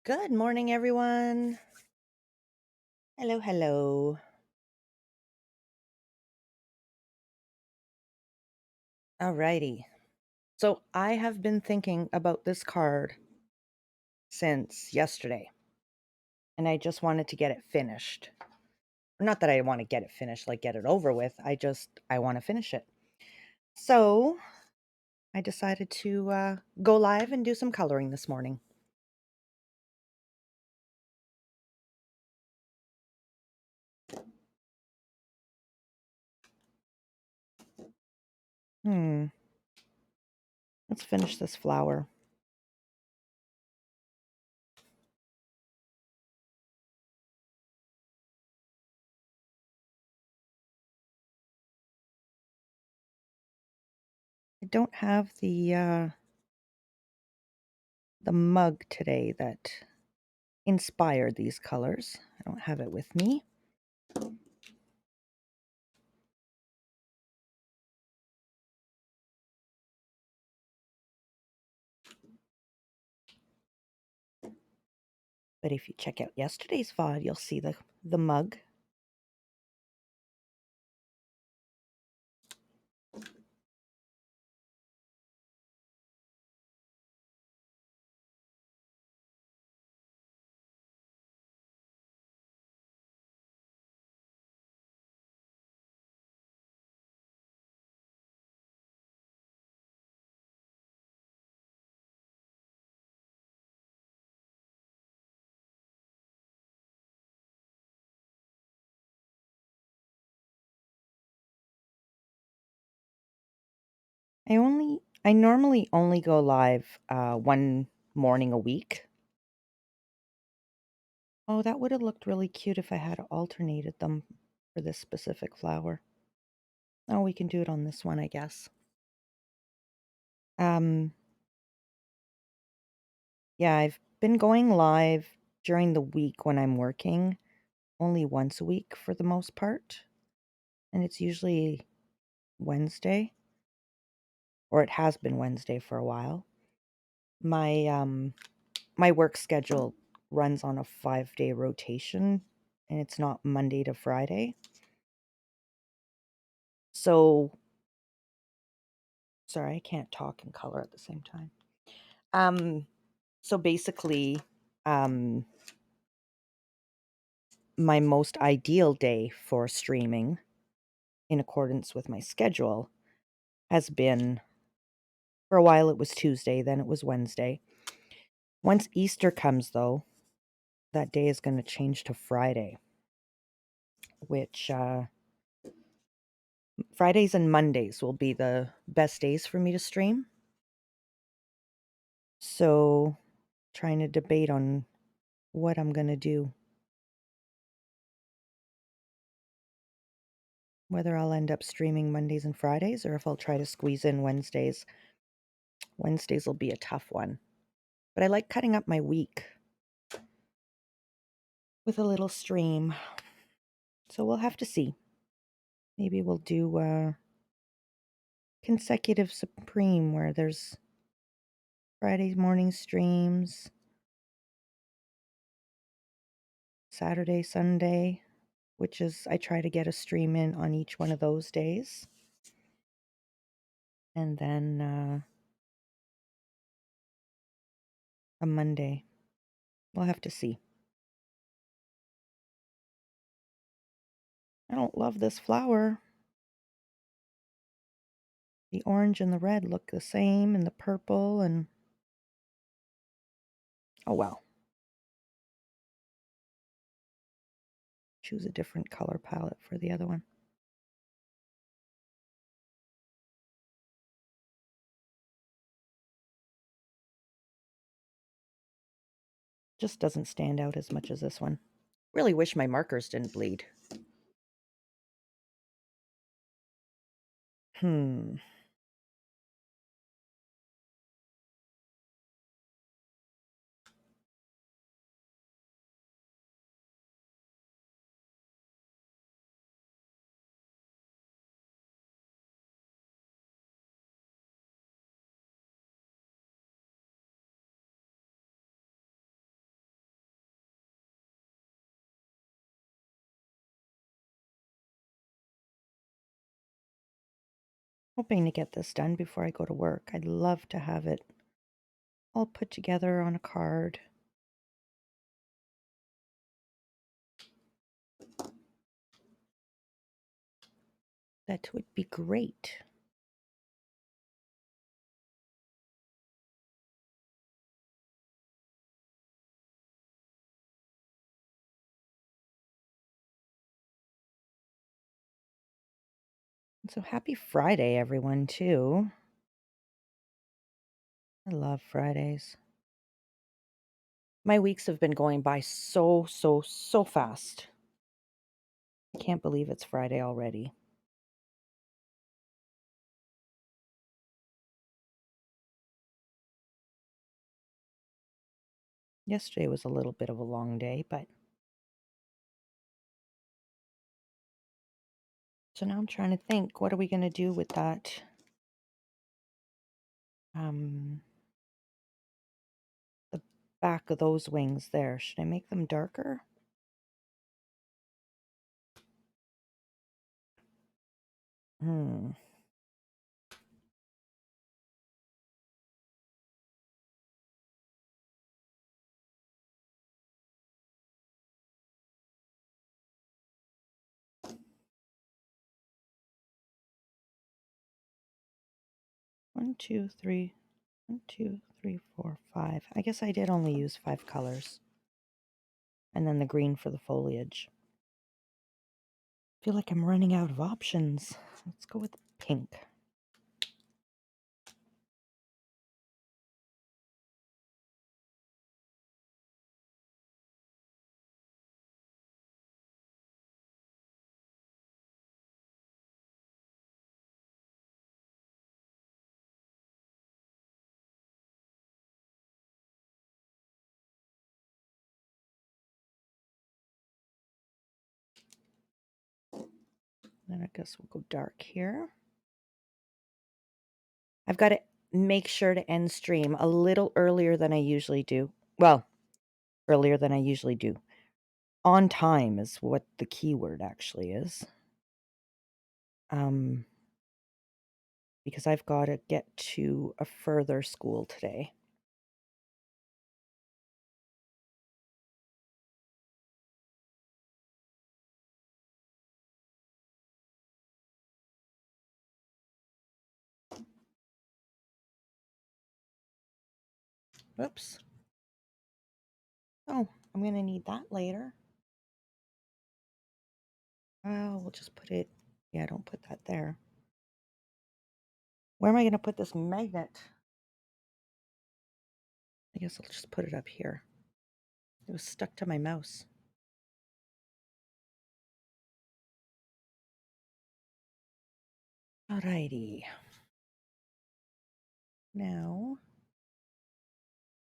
Good morning, everyone. Hello, hello. Alrighty. So I have been thinking about this card since yesterday, and I just wanted to get it finished. Not that I want to get it finished, like get it over with. I want to finish it. So I decided to go live and do some coloring this morning. Let's finish this flower. I don't have the mug today that inspired these colors. I don't have it with me. But if you check out yesterday's VOD, you'll see the mug. I normally only go live one morning a week. Oh, that would have looked really cute if I had alternated them for this specific flower. Oh, we can do it on this one, I guess. Yeah, I've been going live during the week when I'm working, only once a week for the most part. And it's usually Wednesday, or it has been Wednesday for a while. My work schedule runs on a 5-day rotation, and it's not Monday to Friday. So, sorry, I can't talk and color at the same time. So basically, my most ideal day for streaming, in accordance with my schedule, has been, for a while it was Tuesday, then it was Wednesday. Once Easter comes, though, that day is going to change to Friday, which Fridays and Mondays will be the best days for me to stream. So, trying to debate on what I'm going to do. Whether I'll end up streaming Mondays and Fridays or if I'll try to squeeze in Wednesdays. Wednesdays will be a tough one. But I like cutting up my week with a little stream. So we'll have to see. Maybe we'll do consecutive Supreme where there's Friday morning streams, Saturday, Sunday, which is I try to get a stream in on each one of those days. And then a Monday. We'll have to see. I don't love this flower. The orange and the red look the same, and the purple, and oh well. Choose a different color palette for the other one. Just doesn't stand out as much as this one. Really wish my markers didn't bleed. Hmm. Hoping to get this done before I go to work. I'd love to have it all put together on a card. That would be great. So happy Friday, everyone, too. I love Fridays. My weeks have been going by so fast. I can't believe it's Friday already. Yesterday was a little bit of a long day, but so now I'm trying to think, what are we going to do with that? The back of those wings there. Should I make them darker? Hmm. One, two, three. 1, 2, 3, 4, 5. I guess I did only use 5 colors. And then the green for the foliage. I feel like I'm running out of options. Let's go with pink. Then I guess we'll go dark here. I've got to make sure to end stream a little earlier than I usually do. Well, earlier than I usually do. On time is what the keyword actually is. Because I've got to get to a further school today. Whoops. Oh, I'm going to need that later. Oh, we'll just put it, yeah, don't put that there. Where am I going to put this magnet? I guess I'll just put it up here. It was stuck to my mouse. Alrighty. Now,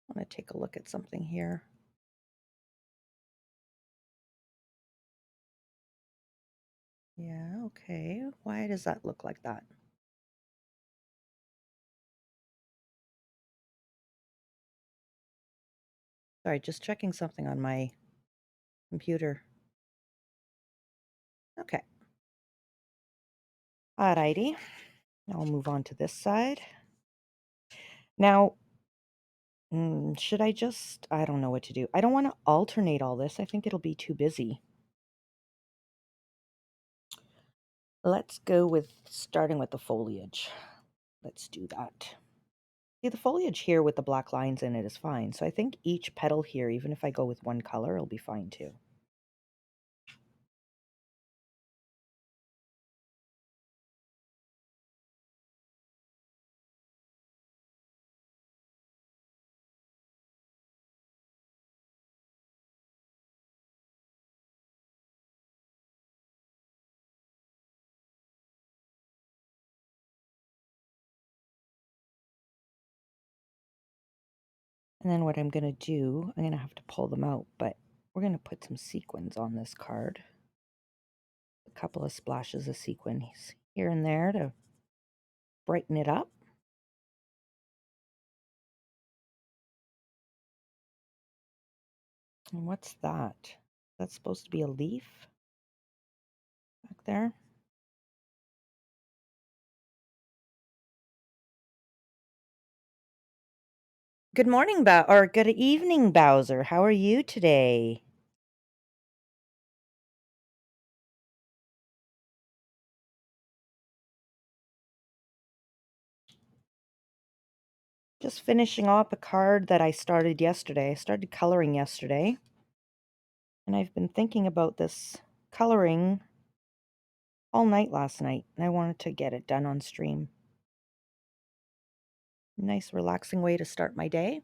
I want to take a look at something here. Yeah, okay. Why does that look like that? Sorry, just checking something on my computer. Okay. Alrighty. Now I'll move on to this side. Now, should I just, I don't know what to do. I don't want to alternate all this. I think it'll be too busy. Let's go with starting with the foliage. Let's do that. See, the foliage here with the black lines in it is fine. So I think each petal here, even if I go with one color, it'll be fine too. And then what I'm going to do, I'm going to have to pull them out, but we're going to put some sequins on this card. A couple of splashes of sequins here and there to brighten it up. And what's that? That's supposed to be a leaf back there. Good morning, or good evening, Bowser. How are you today? Just finishing up a card that I started yesterday. I started coloring yesterday, and I've been thinking about this coloring all night last night, and I wanted to get it done on stream. Nice, relaxing way to start my day.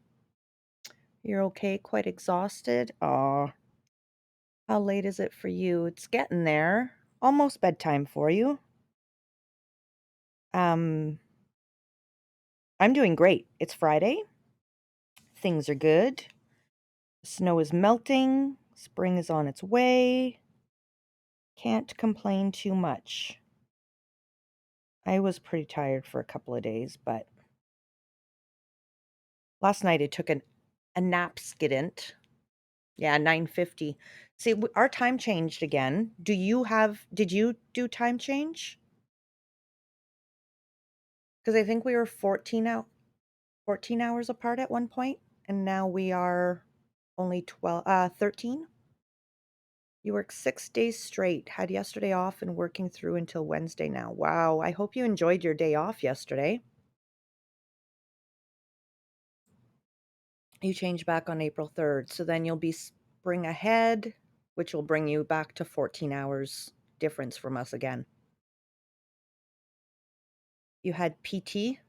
You're okay? Quite exhausted? Aw. How late is it for you? It's getting there. Almost bedtime for you. Um, I'm doing great. It's Friday. Things are good. Snow is melting. Spring is on its way. Can't complain too much. I was pretty tired for a couple of days, but last night I took a nap skident. Yeah, 9:50. See, our time changed again. Did you do time change? Because I think we were 14 hours apart at one point, and now we are only 13. You worked 6 days straight, had yesterday off, and working through until Wednesday now. Wow, I hope you enjoyed your day off yesterday. You change back on April 3rd, so then you'll be spring ahead, which will bring you back to 14 hours difference from us again. You had PT.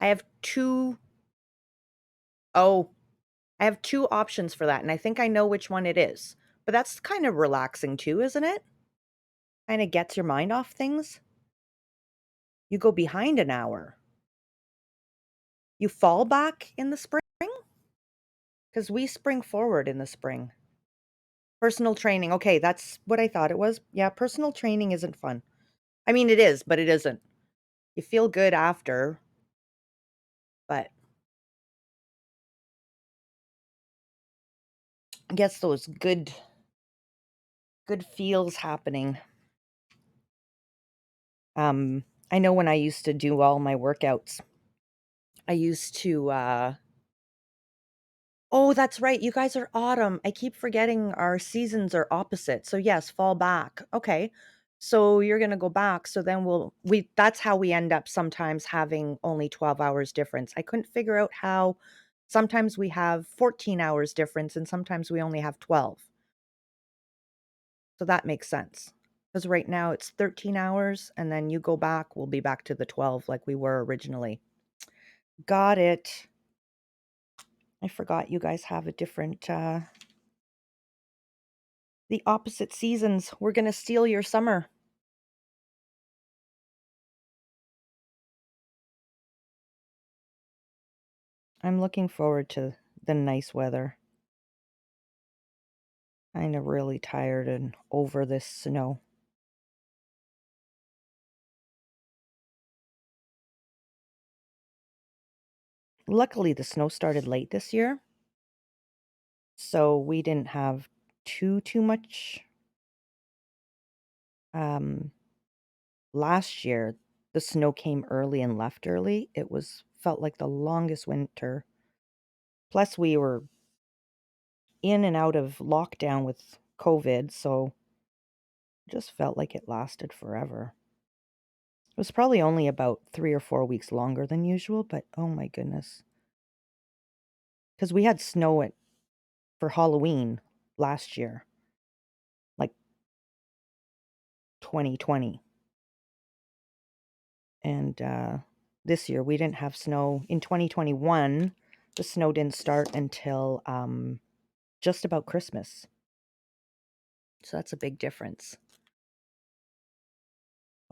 I have two oh, I have two options for that, and I think I know which one it is. But that's kind of relaxing too, isn't it? Kind of gets your mind off things. You go behind an hour. You fall back in the spring? Because we spring forward in the spring. Personal training. Okay, that's what I thought it was. Yeah, personal training isn't fun. I mean, it is, but it isn't. You feel good after, but gets those good feels happening. I know when I used to do all my workouts, I used to oh, that's right. You guys are autumn. I keep forgetting our seasons are opposite. So yes, fall back. Okay. So you're going to go back. So then that's how we end up sometimes having only 12 hours difference. I couldn't figure out how sometimes we have 14 hours difference and sometimes we only have 12. So that makes sense. Because right now it's 13 hours and then you go back, we'll be back to the 12 like we were originally. Got it. I forgot you guys have a different the opposite seasons. We're going to steal your summer. I'm looking forward to the nice weather. Kind of really tired and over this snow. Luckily, the snow started late this year, so we didn't have too much. Last year, the snow came early and left early. It felt like the longest winter. Plus, we were in and out of lockdown with COVID, so it just felt like it lasted forever. It was probably only about 3 or 4 weeks longer than usual, but oh my goodness. Because we had snow for Halloween last year, like 2020. And this year we didn't have snow. In 2021, the snow didn't start until just about Christmas. So that's a big difference.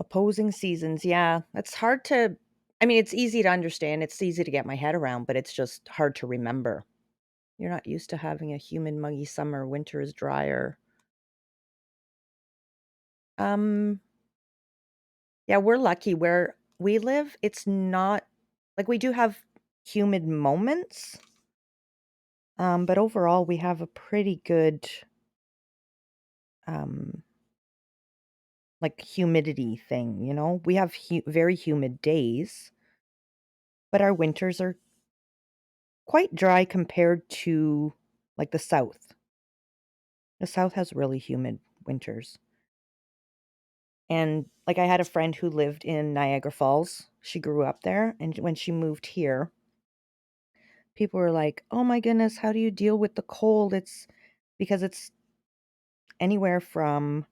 Opposing seasons, yeah. It's hard to, I mean, it's easy to understand. It's easy to get my head around, but it's just hard to remember. You're not used to having a humid, muggy summer. Winter is drier. Um, yeah, we're lucky where we live. It's not like we do have humid moments, but overall we have a pretty good um, like humidity thing. We have very humid days, but our winters are quite dry compared to, like, the South. The South has really humid winters. And, like, I had a friend who lived in Niagara Falls. She grew up there, and when she moved here, people were like, "Oh my goodness, how do you deal with the cold?" It's because it's anywhere from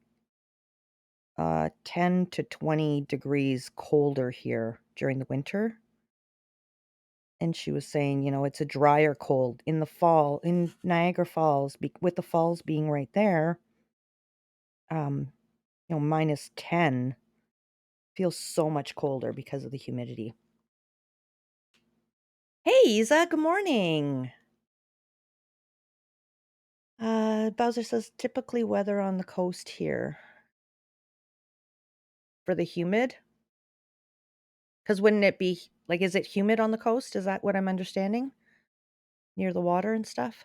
10 to 20 degrees colder here during the winter. And she was saying, it's a drier cold in the fall in Niagara Falls, with the falls being right there. Um, -10 feels so much colder because of the humidity. Hey, Isa, good morning. Bowser says typically weather on the coast here for the humid. Because wouldn't it be like, is it humid on the coast? Is that what I'm understanding? Near the water and stuff?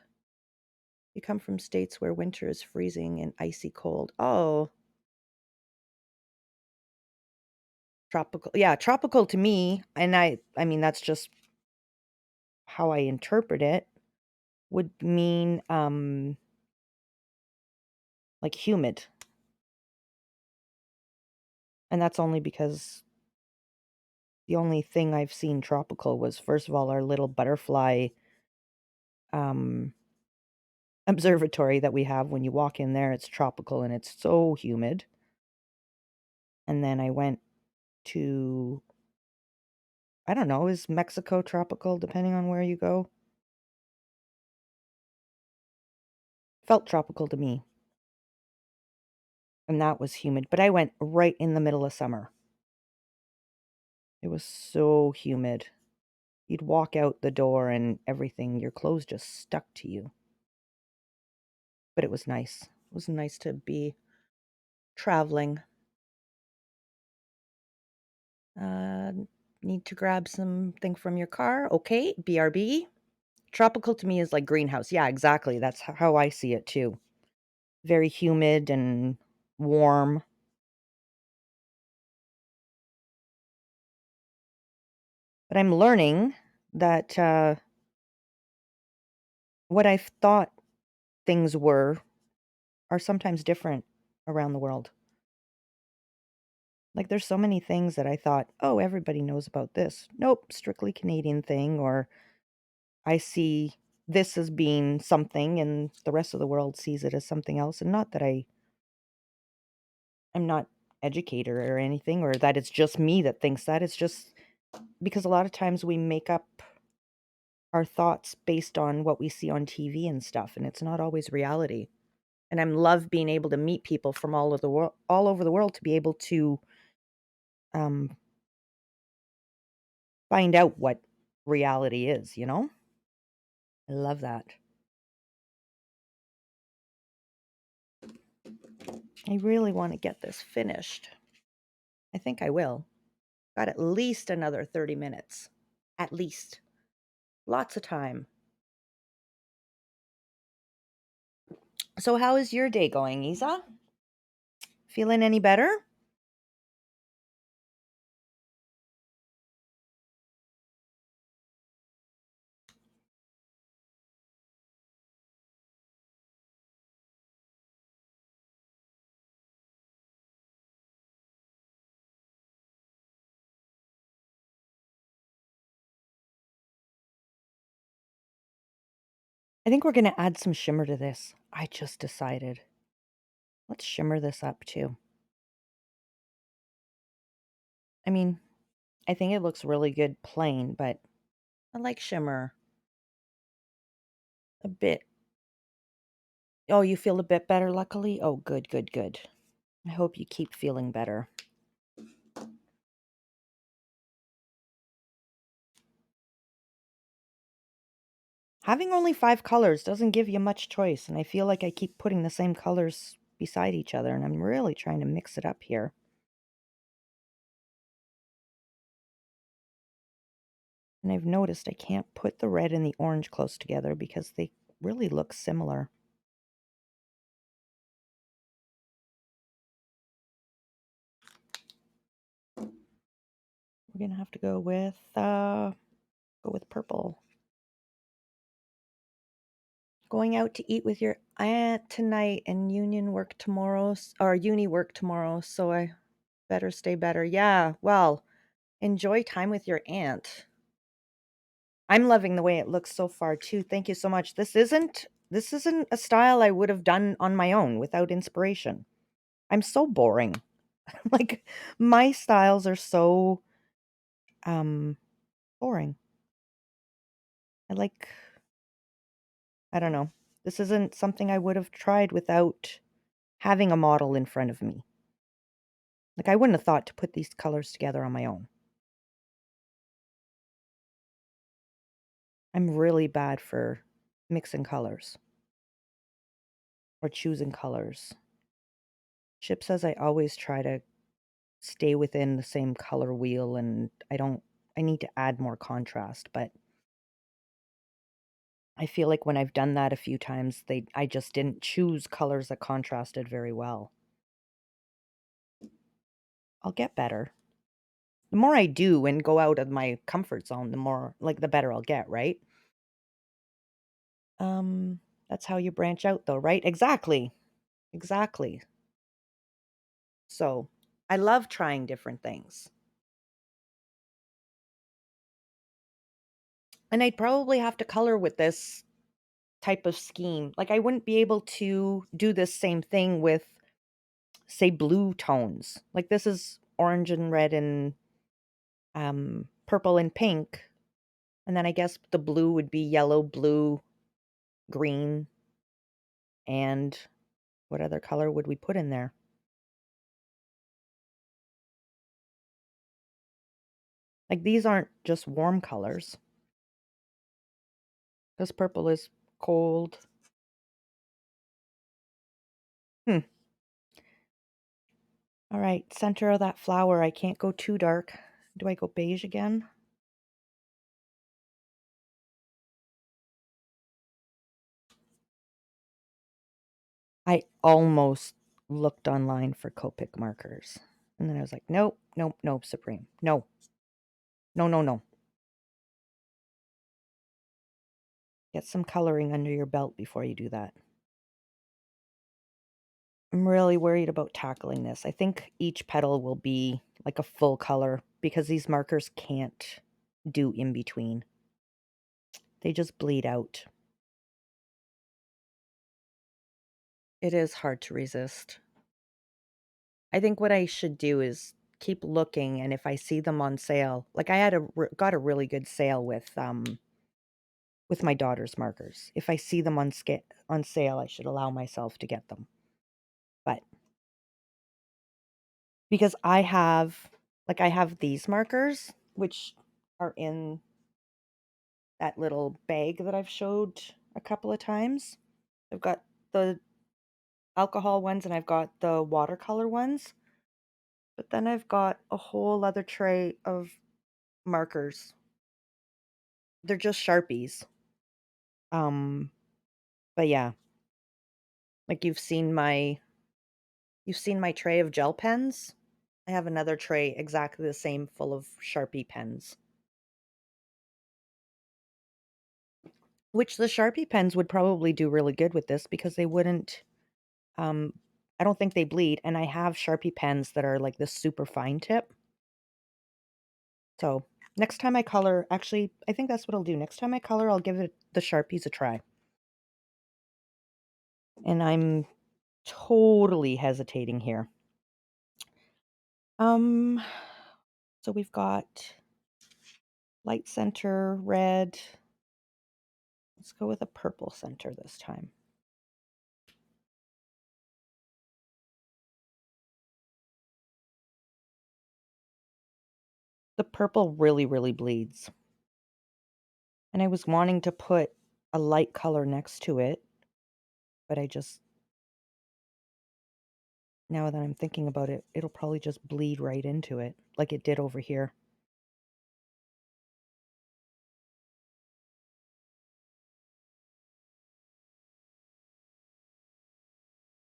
You come from states where winter is freezing and icy cold. Oh, tropical. Yeah, tropical to me, and I mean that's just how I interpret it, would mean like humid. And that's only because the only thing I've seen tropical was, first of all, our little butterfly um observatory that we have. When you walk in there, it's tropical and it's so humid. And then I went to, I don't know, is Mexico tropical depending on where you go? Felt tropical to me. And that was humid, but I went right in the middle of summer. It was so humid. You'd walk out the door and everything, your clothes just stuck to you. But it was nice. It was nice to be traveling. Uh, Need to grab something from your car. Okay, BRB. Tropical to me is like greenhouse. Yeah, exactly. That's how I see it too. Very humid and warm. But I'm learning that what I thought things were are sometimes different around the world. Like, there's so many things that I thought, oh, everybody knows about this. Nope, strictly Canadian thing. Or I see this as being something and the rest of the world sees it as something else. And not that I'm not educated or anything, or that it's just me that thinks that. It's just because a lot of times we make up our thoughts based on what we see on TV and stuff, and it's not always reality. And I love being able to meet people from all over the world, to be able to um, find out what reality is, I love that. I really want to get this finished. I think I will. Got at least another 30 minutes. At least. Lots of time. So how is your day going, Isa? Feeling any better? I think we're going to add some shimmer to this. I just decided. Let's shimmer this up too. I mean, I think it looks really good plain, but I like shimmer a bit. Oh, you feel a bit better, luckily? Oh, good, good, good. I hope you keep feeling better. Having only 5 colors doesn't give you much choice, and I feel like I keep putting the same colors beside each other, and I'm really trying to mix it up here. And I've noticed I can't put the red and the orange close together because they really look similar. We're going to have to go with purple. Going out to eat with your aunt tonight and union work tomorrow, or uni work tomorrow, so I better stay better. Yeah, well, enjoy time with your aunt. I'm loving the way it looks so far too. Thank you so much. This isn't a style I would have done on my own without inspiration. I'm so boring. Like my styles are so boring. I don't know. This isn't something I would have tried without having a model in front of me. Like I wouldn't have thought to put these colors together on my own. I'm really bad for mixing colors or choosing colors. Chip says I always try to stay within the same color wheel, and I need to add more contrast, but I feel like when I've done that a few times, I just didn't choose colors that contrasted very well. I'll get better. The more I do and go out of my comfort zone, the better I'll get, right? That's how you branch out though, right? Exactly. Exactly. So, I love trying different things. And I'd probably have to color with this type of scheme. Like I wouldn't be able to do this same thing with say blue tones. Like this is orange and red and purple and pink. And then I guess the blue would be yellow, blue, green, and what other color would we put in there? Like these aren't just warm colors. This purple is cold. Hmm. All right, center of that flower. I can't go too dark. Do I go beige again? I almost looked online for Copic markers. And then I was like, nope, nope, nope, Supreme. No. No, no, no. Get some coloring under your belt before you do that. I'm really worried about tackling this. I think each petal will be like a full color because these markers can't do in between. They just bleed out. It is hard to resist. I think what I should do is keep looking, and if I see them on sale, like I got a really good sale with my daughter's markers. If I see them on sale, I should allow myself to get them. But because I have these markers which are in that little bag that I've showed a couple of times. I've got the alcohol ones and I've got the watercolor ones. But then I've got a whole other tray of markers. They're just Sharpies. Um, but yeah, like you've seen my tray of gel pens. I have another tray exactly the same full of Sharpie pens. Which the Sharpie pens would probably do really good with this because they wouldn't um I don't think they bleed, and I have Sharpie pens that are like this super fine tip. So, next time I color, actually, I think that's what I'll do. Next time I color, I'll give it the Sharpies a try. And I'm totally hesitating here. Um so we've got light center, red. Let's go with a purple center this time. The purple really, really bleeds. And I was wanting to put a light color next to it, but now that I'm thinking about it, it'll probably just bleed right into it, like it did over here.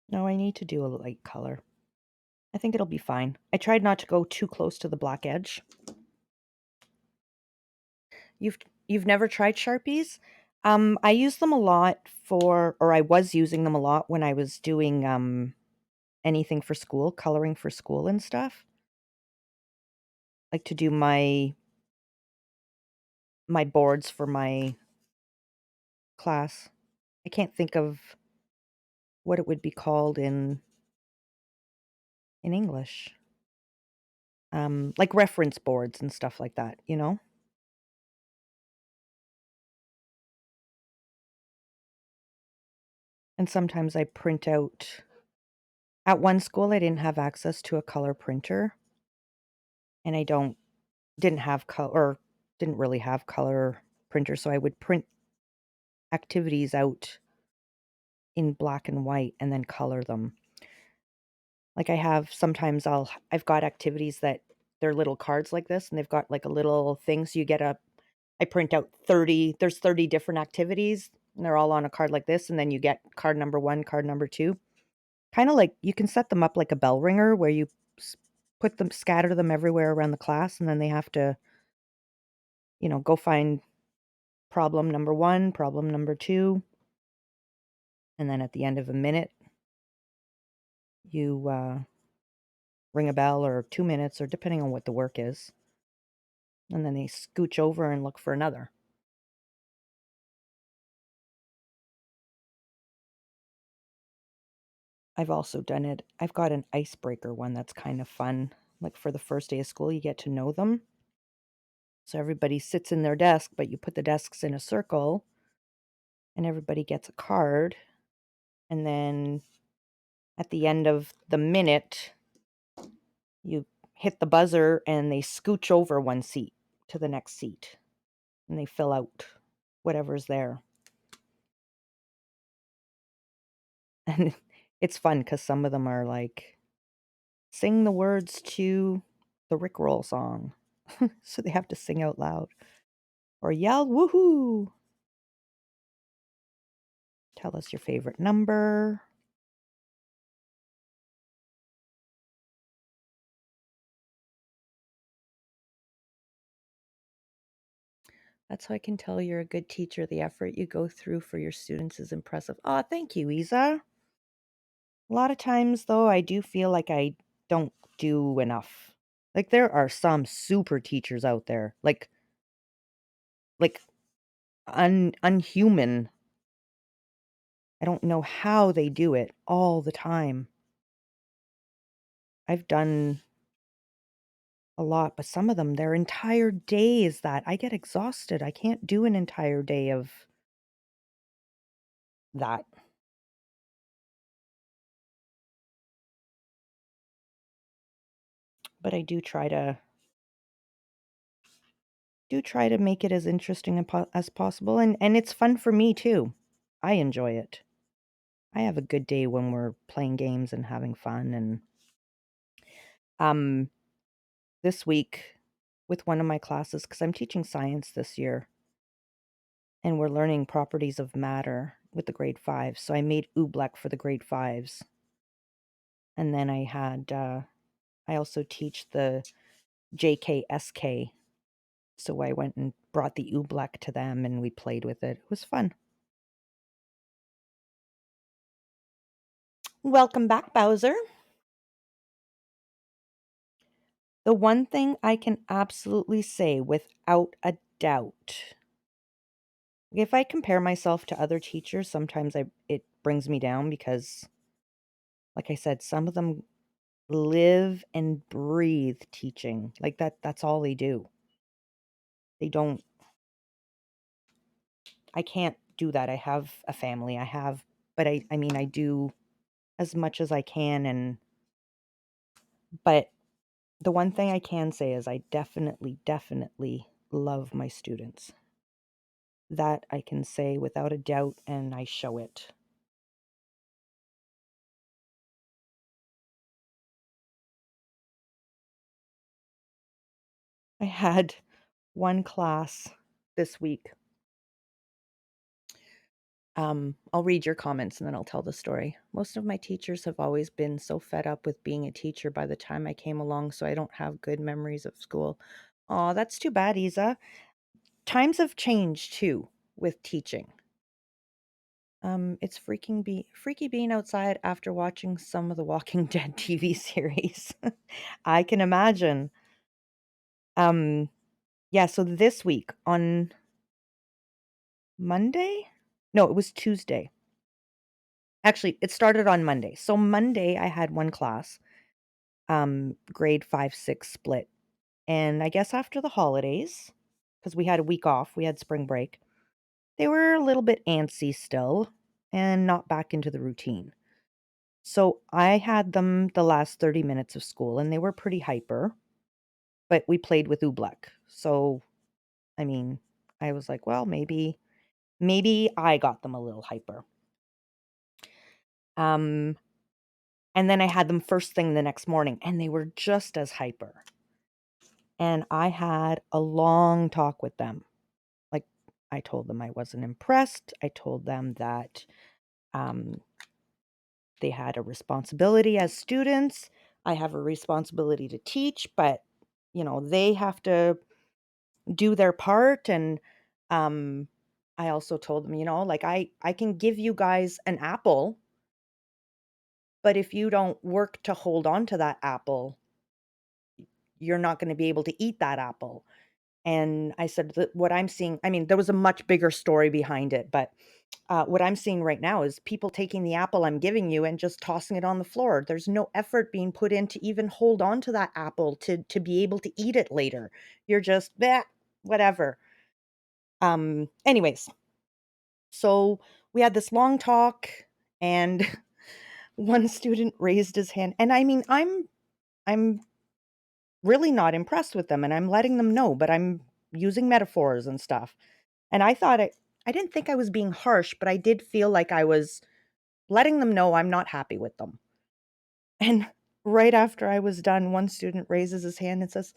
No, I need to do a light color. I think it'll be fine. I tried not to go too close to the black edge. You've never tried Sharpies? I use them a lot or I was using them a lot when I was doing anything for school, coloring for school and stuff. Like to do my boards for my class. I can't think of what it would be called in English. Like reference boards and stuff like that, you know? And sometimes I print out at one school I didn't have access to a color printer and I didn't have color or didn't really have color printer, so I would print activities out in black and white and then color them. Like I have sometimes I've got activities that they're little cards like this and they've got like a little thing so you get I print out 30 there's 30 different activities and they're all on a card like this and then you get card number 1, card number 2. Kind of like you can set them up like a bell ringer where you put them scatter them everywhere around the class and then they have to, go find problem number 1, problem number 2, and then at the end of a minute you ring a bell or 2 minutes or depending on what the work is. And then they scooch over and look for another. I've also done it. I've got an icebreaker one that's kind of fun. Like for the first day of school, you get to know them. So everybody sits in their desk, but you put the desks in a circle and everybody gets a card. And then at the end of the minute, you hit the buzzer and they scooch over one seat to the next seat and they fill out whatever's there. And it's fun because some of them are like, sing the words to the Rickroll song. So they have to sing out loud. Or yell, woohoo! Tell us your favorite number. That's how I can tell you're a good teacher. The effort you go through for your students is impressive. Oh, thank you, Isa. A lot of times, though, I do feel like I don't do enough. Like there are some super teachers out there, like unhuman. I don't know how they do it all the time. I've done a lot, but some of them, their entire day is that. I get exhausted. I can't do an entire day of that. But I do try to make it as interesting as possible, and it's fun for me too. I enjoy it. I have a good day when we're playing games and having fun. And um this week with one of my classes, because I'm teaching science this year, and we're learning properties of matter with the grade 5. So I made oobleck for the grade 5s. And then I also teach the JKSK. So I went and brought the oobleck to them and we played with it. It was fun. Welcome back, Bowser. The one thing I can absolutely say without a doubt, if I compare myself to other teachers, sometimes it brings me down because, like I said, some of them live and breathe teaching. Like that's all they do. They don't I can't do that. I have a family. But I mean I do as much as I can but the one thing I can say is I definitely, definitely love my students. That I can say without a doubt, and I show it. I had one class this week. I'll read your comments and then I'll tell the story. Most of my teachers have always been so fed up with being a teacher by the time I came along, so I don't have good memories of school. Oh, that's too bad, Isa. times have changed too with teaching. It's freaky being outside after watching some of the Walking Dead TV series. I can imagine. Um, yeah, so this week on Monday? No, it was Tuesday. Actually, it started on Monday. So Monday I had one class, grade 5-6 split. And I guess after the holidays, because we had a week off, we had spring break, they were a little bit antsy still and not back into the routine. So I had them the last 30 minutes of school and they were pretty hyper, but we played with Oobleck. So, I mean, I was like, well, maybe I got them a little hyper. Um, and then I had them first thing the next morning and they were just as hyper. And I had a long talk with them. Like, I told them I wasn't impressed. I told them that um, they had a responsibility as students. I have a responsibility to teach, but they have to do their part. And um, I also told them, like I can give you guys an apple, but if you don't work to hold on to that apple, you're not going to be able to eat that apple. And I said that what I'm seeing, I mean, there was a much bigger story behind it, but what I'm seeing right now is people taking the apple I'm giving you and just tossing it on the floor. There's no effort being put in to even hold on to that apple to be able to eat it later. You're just, "Bleh, whatever." Anyways, so we had this long talk and one student raised his hand. And I mean, I'm really not impressed with them and I'm letting them know, but I'm using metaphors and stuff. And I didn't think I was being harsh, but I did feel like I was letting them know I'm not happy with them. And right after I was done, one student raises his hand and says,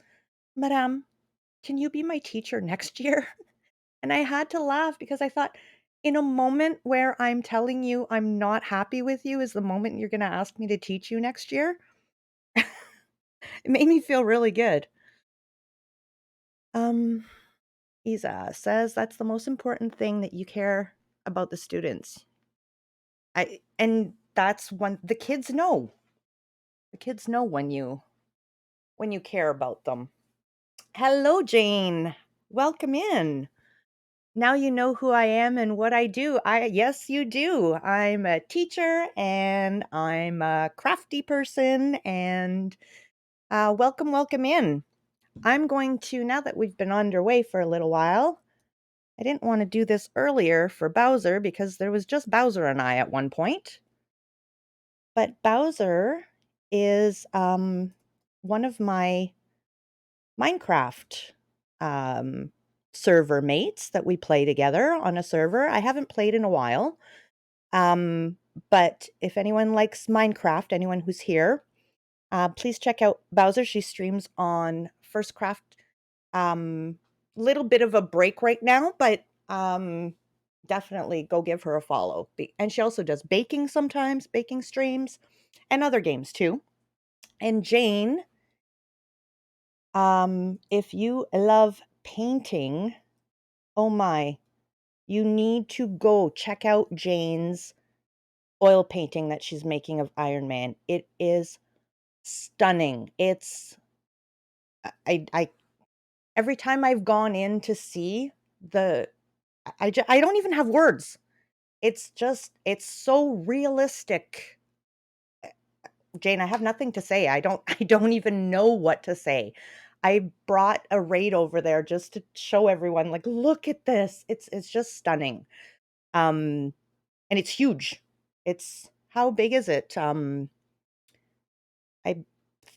"Madame, can you be my teacher next year?" And I had to laugh because I thought, in a moment where I'm telling you I'm not happy with you is the moment you're going to ask me to teach you next year. It made me feel really good. Um, Isa says that's the most important thing, that you care about the students. And that's when the kids know. The kids know when you care about them. Hello, Jane. Welcome in. Now you know who I am and what I do. Yes, you do. I'm a teacher and I'm a crafty person and welcome in. I'm going to, now that we've been underway for a little while, I didn't want to do this earlier for Bowser because there was just Bowser and I at one point. But Bowser is one of my Minecraft um, server mates that we play together on a server. I haven't played in a while. Um, but if anyone likes Minecraft, anyone who's here, please check out Bowser. She streams on First Craft. Little bit of a break right now, but definitely go give her a follow. And she also does baking sometimes, baking streams, and other games too. And Jane, if you love painting, oh my, you need to go check out Jane's oil painting that she's making of Iron Man. It is stunning. It's I every time I've gone in to see the I don't even have words. It's so realistic. Jane, I have nothing to say. I don't even know what to say. I brought a raid over there just to show everyone, like, look at this. It's just stunning. Um, and it's huge. It's how big is it? I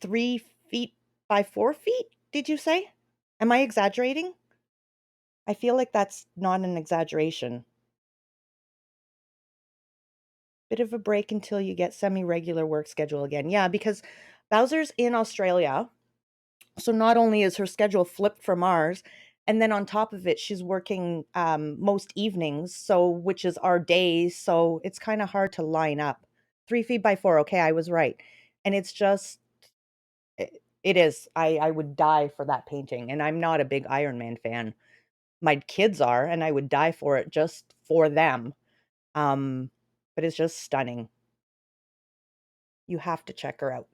3 feet by 4 feet, did you say? Am I exaggerating? I feel like that's not an exaggeration. Bit of a break until you get semi-regular work schedule again. Yeah, because Bowser's in Australia. So not only is her schedule flipped from ours, and then on top of it, she's working most evenings, so which is our days. So it's kind of hard to line up. 3 feet by four. Okay, I was right. And it's just it is. I would die for that painting, and I'm not a big Iron Man fan. My kids are, and I would die for it just for them. Um, but it's just stunning. You have to check her out.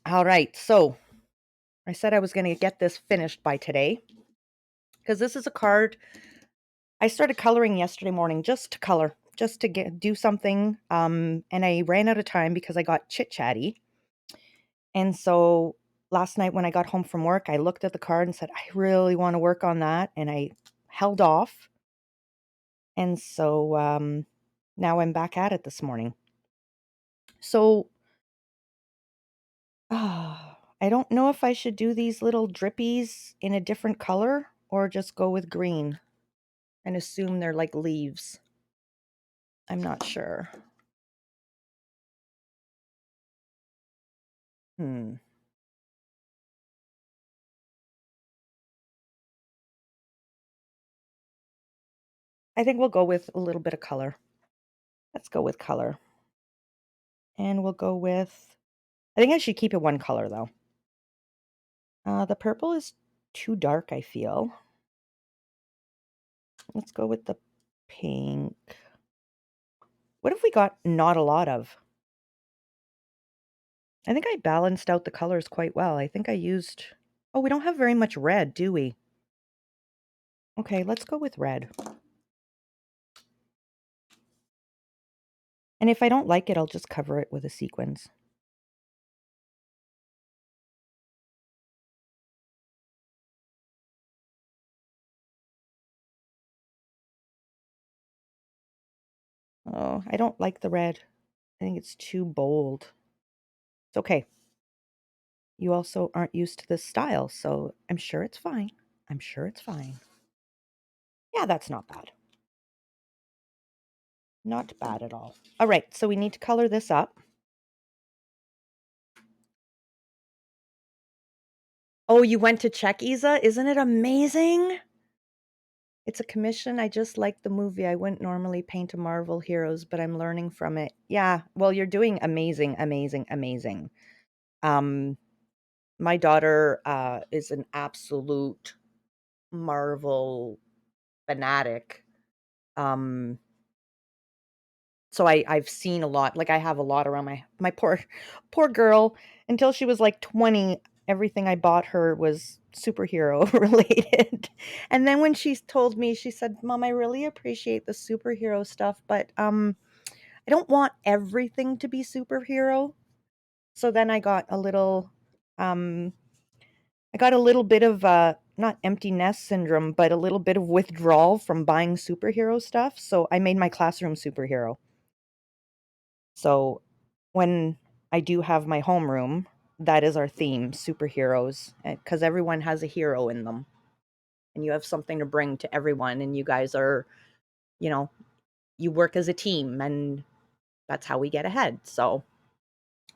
All right, so I said I was going to get this finished by today because this is a card I started coloring yesterday morning just to color, just to do something. And I ran out of time because I got chit chatty. And so last night when I got home from work, I looked at the card and said, I really want to work on that. And I held off. And so now I'm back at it this morning. So I don't know if I should do these little drippies in a different color or just go with green and assume they're like leaves. I'm not sure. Hmm. I think we'll go with a little bit of color. Let's go with color. And we'll go with, I think I should keep it one color though. The purple is too dark, I feel. Let's go with the pink. What have we got not a lot of? I think I balanced out the colors quite well. I think I used, oh, we don't have very much red, do we? Okay, let's go with red. And if I don't like it, I'll just cover it with a sequins. Oh, I don't like the red. I think it's too bold. It's okay. You also aren't used to this style, so I'm sure it's fine. I'm sure it's fine. Yeah, that's not bad. Not bad at all. All right, so we need to color this up. Oh, you went to check, Isa? Isn't it amazing? It's a commission. I just like the movie. I wouldn't normally paint a Marvel heroes, but I'm learning from it. Yeah, well, you're doing amazing, amazing, amazing. Um, my daughter is an absolute Marvel fanatic. Um, so I've seen a lot. Like I have a lot around my poor girl. Until she was like 20, everything I bought her was superhero related. And then when she told me, she said, "Mom, I really appreciate the superhero stuff, but I don't want everything to be superhero." So then um I got a little bit of not empty nest syndrome, but a little bit of withdrawal from buying superhero stuff. So I made my classroom superhero. So when I do have my homeroom, that is our theme, superheroes, because everyone has a hero in them and you have something to bring to everyone. And you guys are, you know, you work as a team and that's how we get ahead. So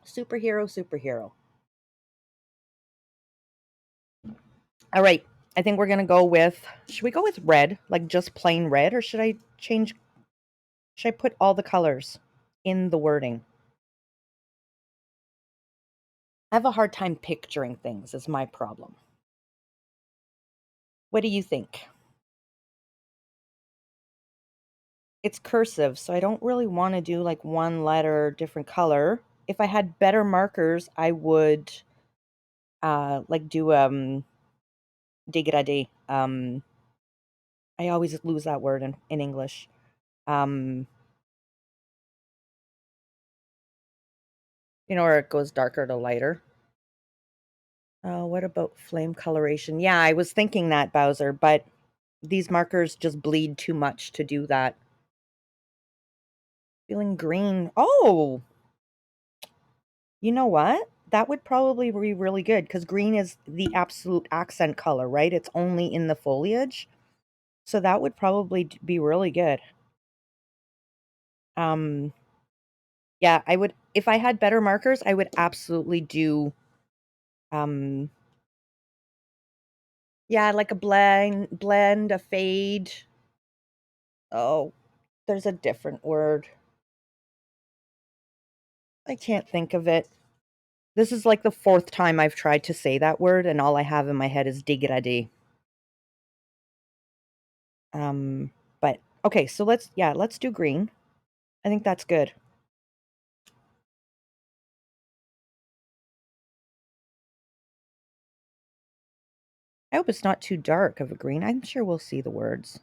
superhero, superhero. All right. I think we're going to go with, should we go with red, like just plain red, or should I put all the colors in the wording? I have a hard time picturing things, is my problem. What do you think? It's cursive, so I don't really want to do like one letter different color. If I had better markers, I would like do degradé. I always lose that word in English. Um where it goes darker to lighter. What about flame coloration? Yeah, I was thinking that, Bowser, but these markers just bleed too much to do that. Feeling green. Oh, you know what? That would probably be really good because green is the absolute accent color, right? It's only in the foliage. So that would probably be really good. Um, yeah, I would, if I had better markers, I would absolutely do, um, yeah, like a blend, a fade. Oh, there's a different word. I can't think of it. This is like the fourth time I've tried to say that word, and all I have in my head is dégradé. Um, but okay, so let's do green. I think that's good. I hope it's not too dark of a green. I'm sure we'll see the words.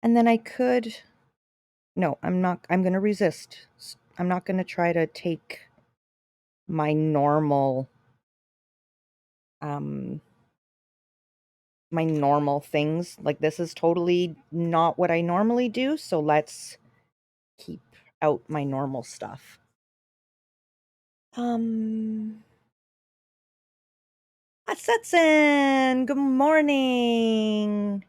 And then I could no, I'm not I'm gonna resist. I'm not gonna try to take my normal um my normal things. Like, this is totally not what I normally do, so let's keep out my normal stuff. Um Setson, good morning.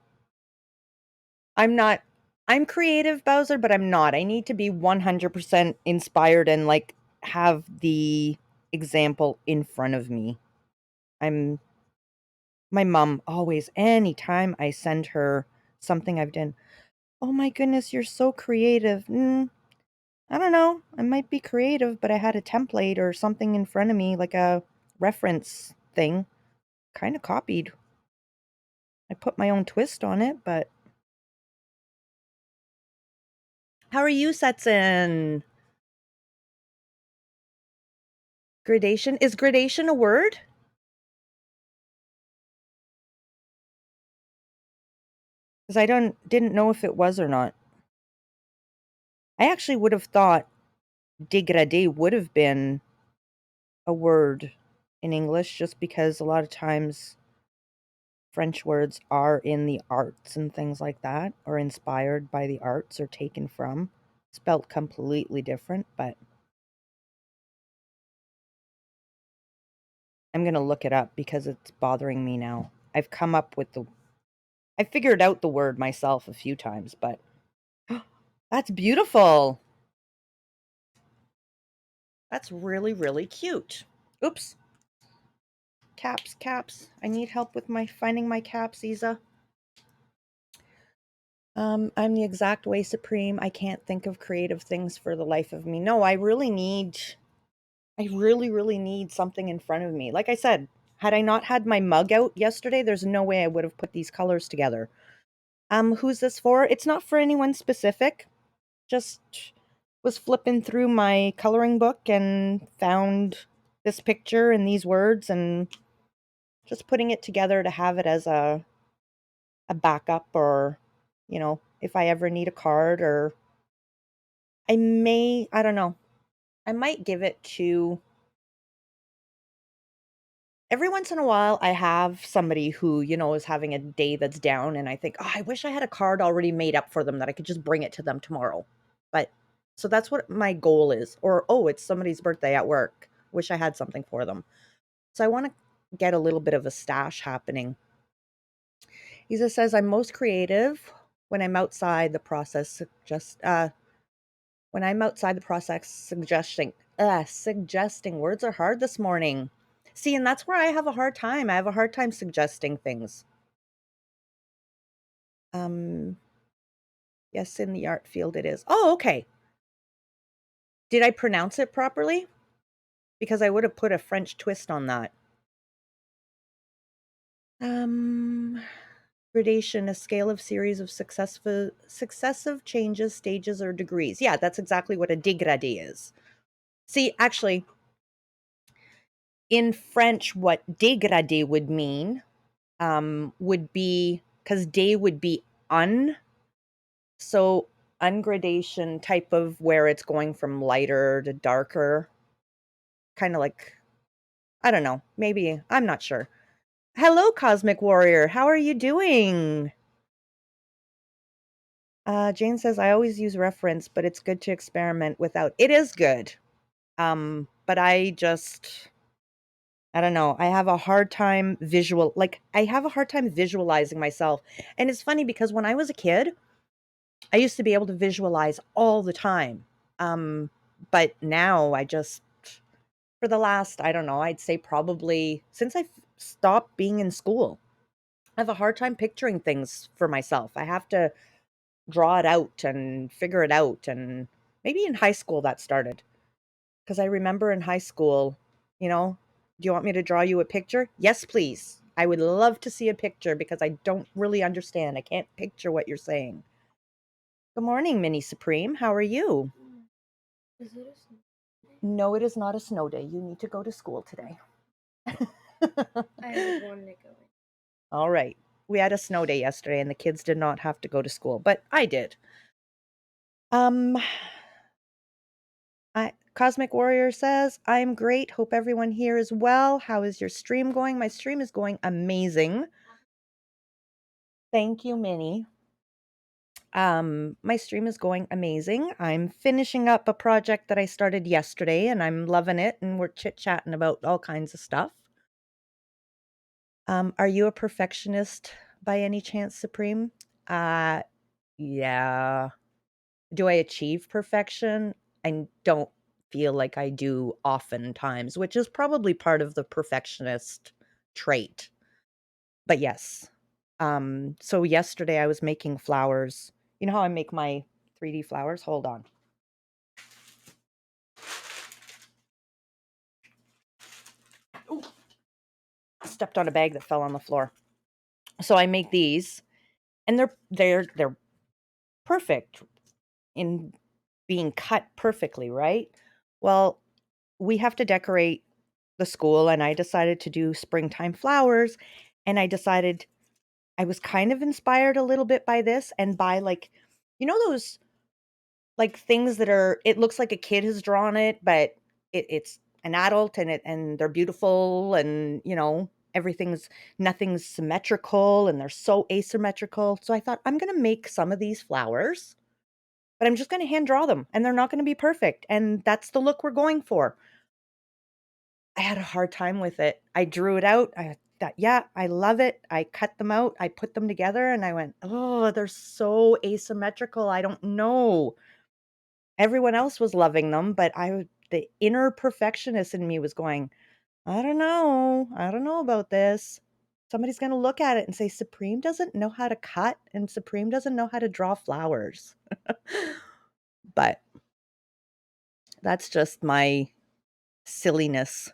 I'm not I'm creative, Bowser, but I'm not. I need to be 100% inspired and, like, have the example in front of me. I'm my mom always anytime I send her something I've done, "Oh my goodness, you're so creative." I don't know. I might be creative, but I had a template or something in front of me, like a reference thing, kinda copied. I put my own twist on it, but how are you, Setson? Gradation? Is gradation a word? 'Cause I didn't know if it was or not. I actually would have thought dégradé would have been a word in English just because a lot of times French words are in the arts and things like that, or inspired by the arts or taken from. Spelt completely different, but I'm gonna look it up because it's bothering me now. I figured out the word myself a few times, but that's beautiful. That's really, really cute. Oops. Caps. I need help with my finding my caps, Isa. I'm the exact way supreme. I can't think of creative things for the life of me. No, I really, really need something in front of me. Like I said, had I not had my mug out yesterday, there's no way I would have put these colors together. Who's this for? It's not for anyone specific. Just was flipping through my coloring book and found this picture and these words and just putting it together to have it as a backup, or if I ever need a card, or I don't know. I might give it to every once in a while. I have somebody who, is having a day that's down, and I think, "Oh, I wish I had a card already made up for them that I could just bring it to them tomorrow." But so that's what my goal is. Or, oh, it's somebody's birthday at work. Wish I had something for them. So I want to get a little bit of a stash happening. Isa says, "I'm most creative when I'm outside the process suggesting words are hard this morning." See, and that's where I have a hard time. I have a hard time suggesting things. Um, yes, in the art field it is. Oh, okay. Did I pronounce it properly? Because I would have put a French twist on that. Um, Gradation, a scale of series of successive changes, stages, or degrees. Yeah, that's exactly what a dégradé is. See, actually, in French, what dégradé would mean would be, because day would be so ungradation type of where it's going from lighter to darker, kind of like, I don't know, maybe, I'm not sure. Hello, Cosmic Warrior. How are you doing? Jane says, I always use reference, but it's good to experiment without. It is good. But I don't know. I have a hard time visualizing myself. And it's funny because when I was a kid, I used to be able to visualize all the time. Um, but now for the last, I don't know, I'd say probably since I stopped being in school, I have a hard time picturing things for myself. I have to draw it out and figure it out. And maybe in high school that started. Because I remember in high school, you know, do you want me to draw you a picture? Yes, please. I would love to see a picture because I don't really understand. I can't picture what you're saying. Good morning, Mini Supreme. How are you? Is it a snow? No, it is not a snow day. You need to go to school today. I would want to go. All right. We had a snow day yesterday and the kids did not have to go to school, but I did. Um Cosmic Warrior says, "I'm great. Hope everyone here is well. How is your stream going?" My stream is going amazing. Thank you, Minnie. My stream is going amazing. I'm finishing up a project that I started yesterday and I'm loving it and we're chit-chatting about all kinds of stuff. Are you a perfectionist by any chance, Supreme? Uh, yeah. Do I achieve perfection? I don't feel like I do oftentimes, which is probably part of the perfectionist trait. But yes. So yesterday I was making flowers. You know how I make my 3D flowers? Hold on. Ooh, stepped on a bag that fell on the floor. So I make these and they're perfect in being cut perfectly, right? Well, we have to decorate the school and I decided to do springtime flowers and I decided I was kind of inspired a little bit by this and by like you know those like things that are it looks like a kid has drawn it but it's an adult and they're beautiful and everything's nothing's symmetrical and they're so asymmetrical. So I thought I'm going to make some of these flowers but I'm just going to hand draw them and they're not going to be perfect and that's the look we're going for. I had a hard time with it. I drew it out. I thought, yeah, I love it. I cut them out. I put them together and I went, oh, they're so asymmetrical. I don't know. Everyone else was loving them, but the inner perfectionist in me was going, I don't know. I don't know about this. Somebody's going to look at it and say, Supreme doesn't know how to cut and Supreme doesn't know how to draw flowers. But that's just my silliness.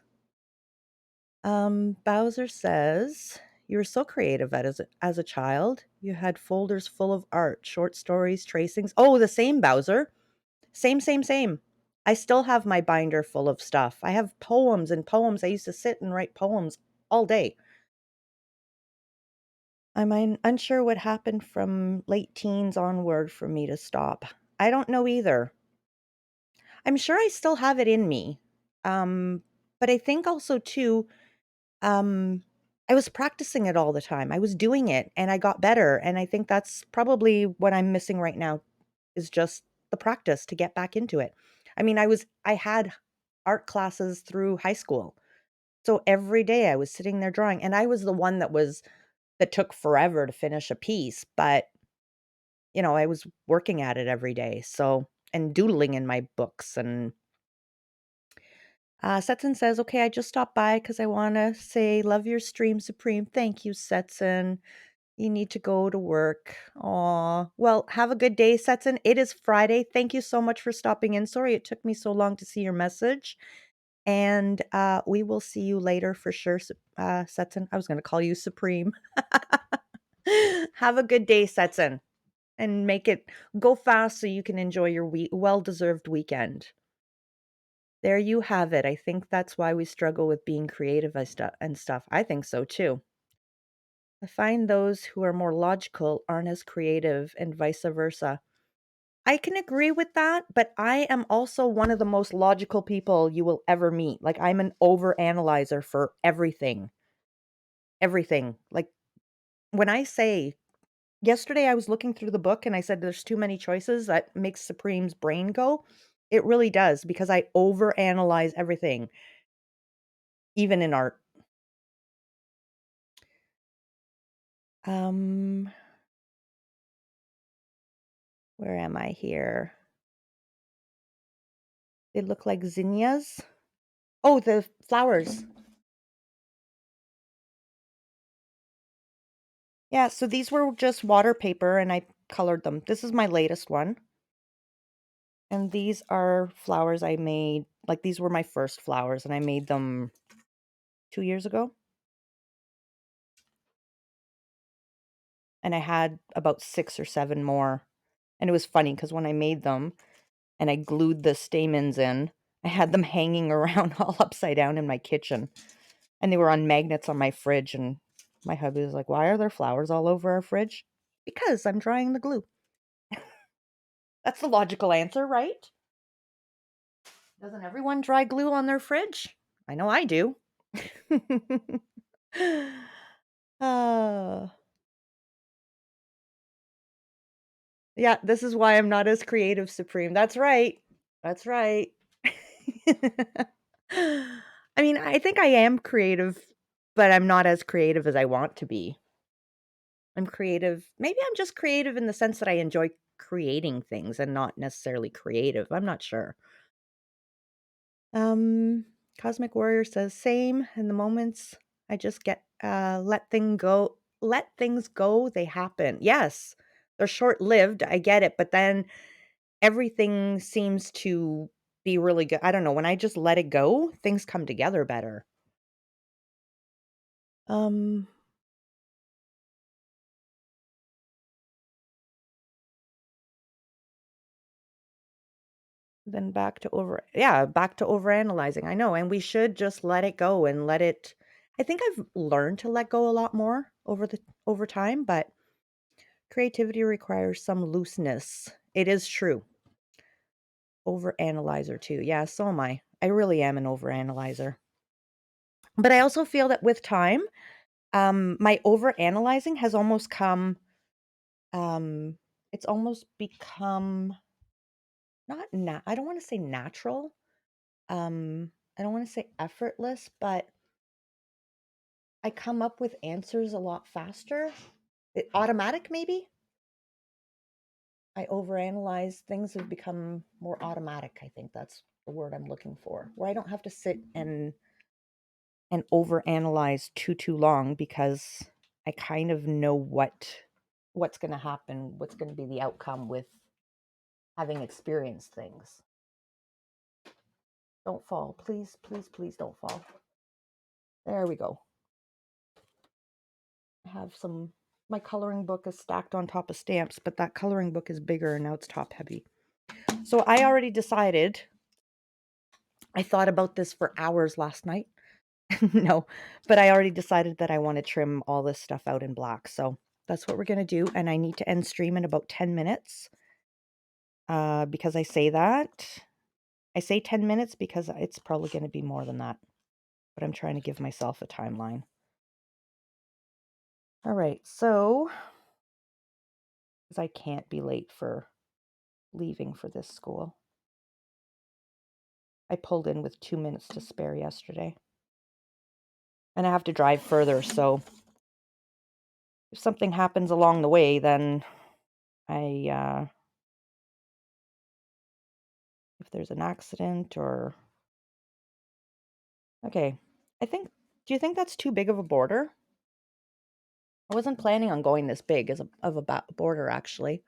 Bowser says, "You were so creative as a child. You had folders full of art, short stories, tracings." Oh, the same Bowser. Same, same, same. I still have my binder full of stuff. I have poems and poems. I used to sit and write poems all day. I'm unsure what happened from late teens onward for me to stop. I don't know either. I'm sure I still have it in me. But I think also too, Um, I was practicing it all the time. I was doing it and I got better, and I think that's probably what I'm missing right now is just the practice to get back into it. I mean, I had art classes through high school. So every day I was sitting there drawing and I was the one that took forever to finish a piece, but I was working at it every day. So and doodling in my books and Setson says, "Okay, I just stopped by because I want to say, love your stream, Supreme. Thank you, Setson. You need to go to work." Aw. Well, have a good day, Setson. It is Friday. Thank you so much for stopping in. Sorry it took me so long to see your message. And we will see you later for sure, Setson. I was going to call you Supreme. Have a good day, Setson. And make it go fast so you can enjoy your well-deserved weekend. There you have it. I think that's why we struggle with being creative and stuff. I think so too. I find those who are more logical aren't as creative and vice versa. I can agree with that, but I am also one of the most logical people you will ever meet. Like I'm an overanalyzer for everything. Everything. Like when I say yesterday I was looking through the book and I said there's too many choices that makes Supreme's brain go. It really does because I overanalyze everything, even in art. Um Where am I here? They look like zinnias. Oh, the flowers. Yeah, so these were just water paper and I colored them. This is my latest one. And these are flowers I made, like these were my first flowers and I made them 2 years ago. And I had about 6 or 7 more. And it was funny because when I made them and I glued the stamens in, I had them hanging around all upside down in my kitchen. And they were on magnets on my fridge. And my hubby was like, "Why are there flowers all over our fridge?" Because I'm drying the glue. That's the logical answer, right? Doesn't everyone dry glue on their fridge? I know I do. uh, yeah, this is why I'm not as creative, Supreme. That's right. That's right. I mean, I think I am creative, but I'm not as creative as I want to be. I'm creative. Maybe I'm just creative in the sense that I enjoy creating things and not necessarily creative. I'm not sure. Um, Cosmic Warrior says, "Same in the moments I just get let things go, they happen." Yes. They're short-lived, I get it, but then everything seems to be really good. I don't know, when I just let it go, things come together better. Um, then back to overanalyzing. I know, and we should just let it go and let it I think I've learned to let go a lot more over time, but creativity requires some looseness. It is true. Overanalyzer too. Yeah, so am I. I really am an overanalyzer. But I also feel that with time, my overanalyzing has almost come um it's almost become not I don't want to say natural. I don't want to say effortless, but I come up with answers a lot faster. Automatic maybe? I overanalyze, things have become more automatic, I think that's the word I'm looking for, where I don't have to sit and overanalyze too long because I kind of know what's going to happen, what's going to be the outcome with having experienced things. Don't fall, please, please, please don't fall. There we go. I have my coloring book is stacked on top of stamps, but that coloring book is bigger and now it's top heavy. So I already decided, I thought about this for hours last night. No, but I already decided that I want to trim all this stuff out in black. So that's what we're going to do. And I need to end stream in about 10 minutes. Because I say that. I say 10 minutes because it's probably going to be more than that. But I'm trying to give myself a timeline. All right. So, because I can't be late for leaving for this school. I pulled in with 2 minutes to spare yesterday. And I have to drive further. So if something happens along the way, then if there's an accident or okay. Do you think that's too big of a border? I wasn't planning on going this big of a border, actually.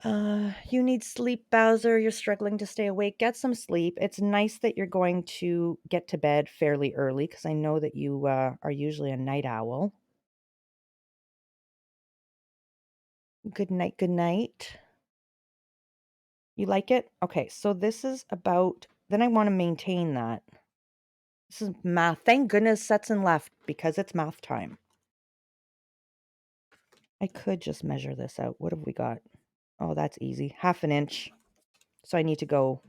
You need sleep, Bowser. You're struggling to stay awake. Get some sleep. It's nice that you're going to get to bed fairly early because I know that you are usually a night owl. Good night, good night. You like it? Okay, so this is about, then I want to maintain that. This is math. Thank goodness Setson left because it's math time. I could just measure this out. What have we got? Oh, that's easy. 1/2 inch. So I need to go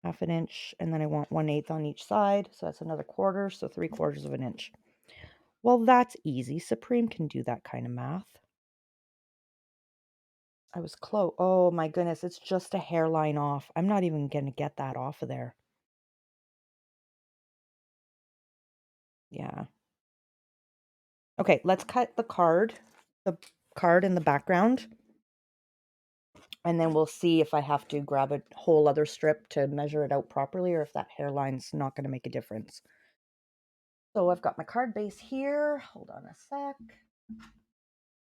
1/2 inch, and then I want 1/8 on each side. So that's another quarter, so 3/4 of an inch. Well, that's easy. Supreme can do that kind of math. I was close. Oh my goodness, it's just a hairline off. I'm not even going to get that off of there. Yeah. Okay, let's cut the card in the background. And then we'll see if I have to grab a whole other strip to measure it out properly or if that hairline's not going to make a difference. So I've got my card base here. Hold on a sec.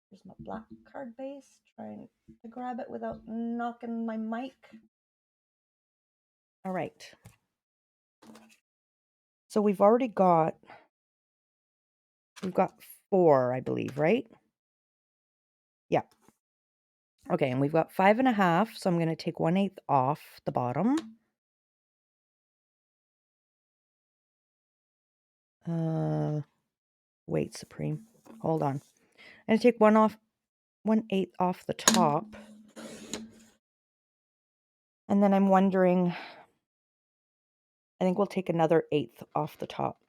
Here's my black card base. Trying to grab it without knocking my mic. All right. So we've got 4, I believe, right? Yeah. Okay, and we've got 5.5, so I'm going to take 1/8 off the bottom. Wait, Supreme. Hold on. I'm going to take 1/8 off the top. And then I'm wondering, I think we'll take another 1/8 off the top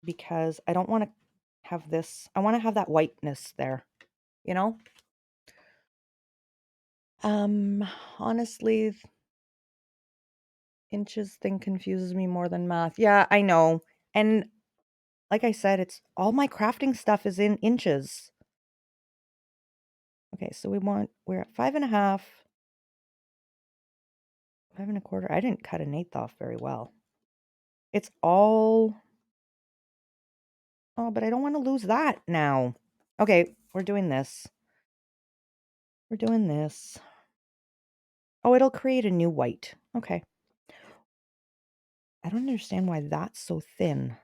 because I don't want to have this. I want to have that whiteness there, you know? Honestly, inches thing confuses me more than math. Yeah, I know. And like I said, it's all my crafting stuff is in inches. Okay, so we're at 5.5, 5 1/4. I didn't cut 1/8 off very well. It's all, oh, but I don't want to lose that now. Okay, we're doing this. We're doing this. Oh, it'll create a new white. Okay. I don't understand why that's so thin.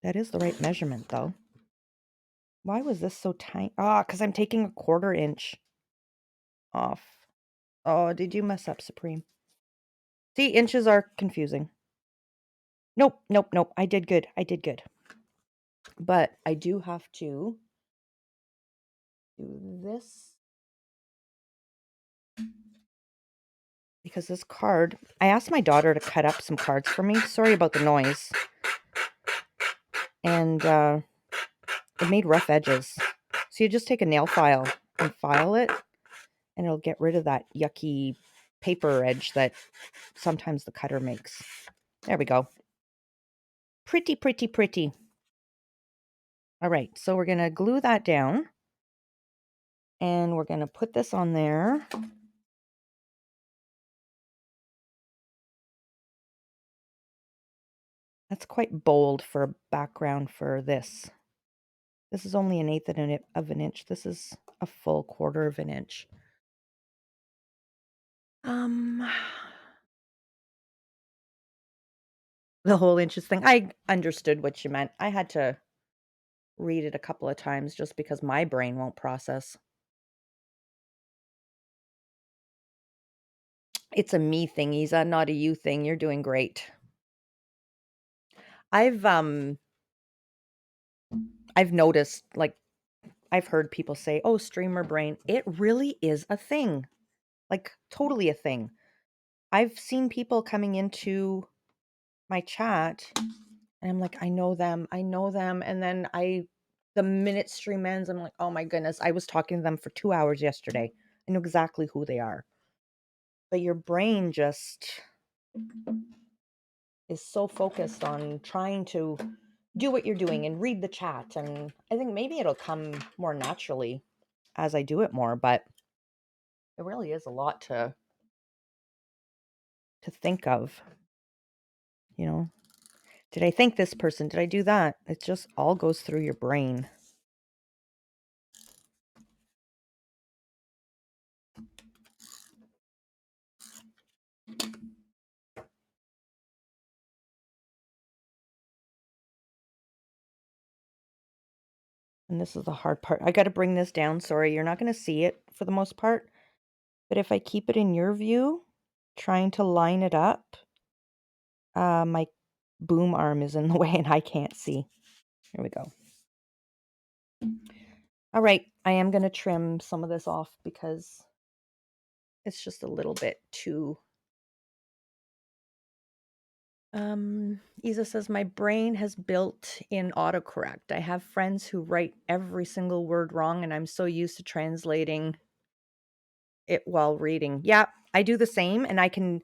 That is the right measurement, though. Why was this so tiny? Ah, because I'm taking a 1/4 inch off. Oh, did you mess up, Supreme? See, inches are confusing. Nope, nope, nope. I did good. I did good. But I do have to do this because this card, I asked my daughter to cut up some cards for me. Sorry about the noise. And it made rough edges. So you just take a nail file and file it, and it'll get rid of that yucky paper edge that sometimes the cutter makes. There we go. Pretty, pretty, pretty. All right, so we're going to glue that down, and we're going to put this on there. That's quite bold for a background for this. This is only 1/8 of an inch. This is a full 1/4 of an inch. The whole inches thing. I understood what you meant. I had to read it a couple of times just because my brain won't process. It's a me thing, Isa, not a you thing. You're doing great. I've um I've noticed, like, I've heard people say, "Oh, streamer brain." It really is a thing. Like, totally a thing. I've seen people coming into my chat and I'm like, I know them. And then the minute stream ends, I'm like, oh my goodness, I was talking to them for 2 hours yesterday. I know exactly who they are. But your brain just is so focused on trying to do what you're doing and read the chat. And I think maybe it'll come more naturally as I do it more, but it really is a lot to think of, you know. Did I thank this person? Did I do that? It just all goes through your brain. And this is the hard part. I got to bring this down. Sorry, you're not going to see it for the most part. But if I keep it in your view, trying to line it up, my boom arm is in the way and I can't see. Here we go. All right, I am going to trim some of this off because it's just a little bit too. Isa says, my brain has built in autocorrect. I have friends who write every single word wrong, and I'm so used to translating it while reading. Yeah, I do the same, and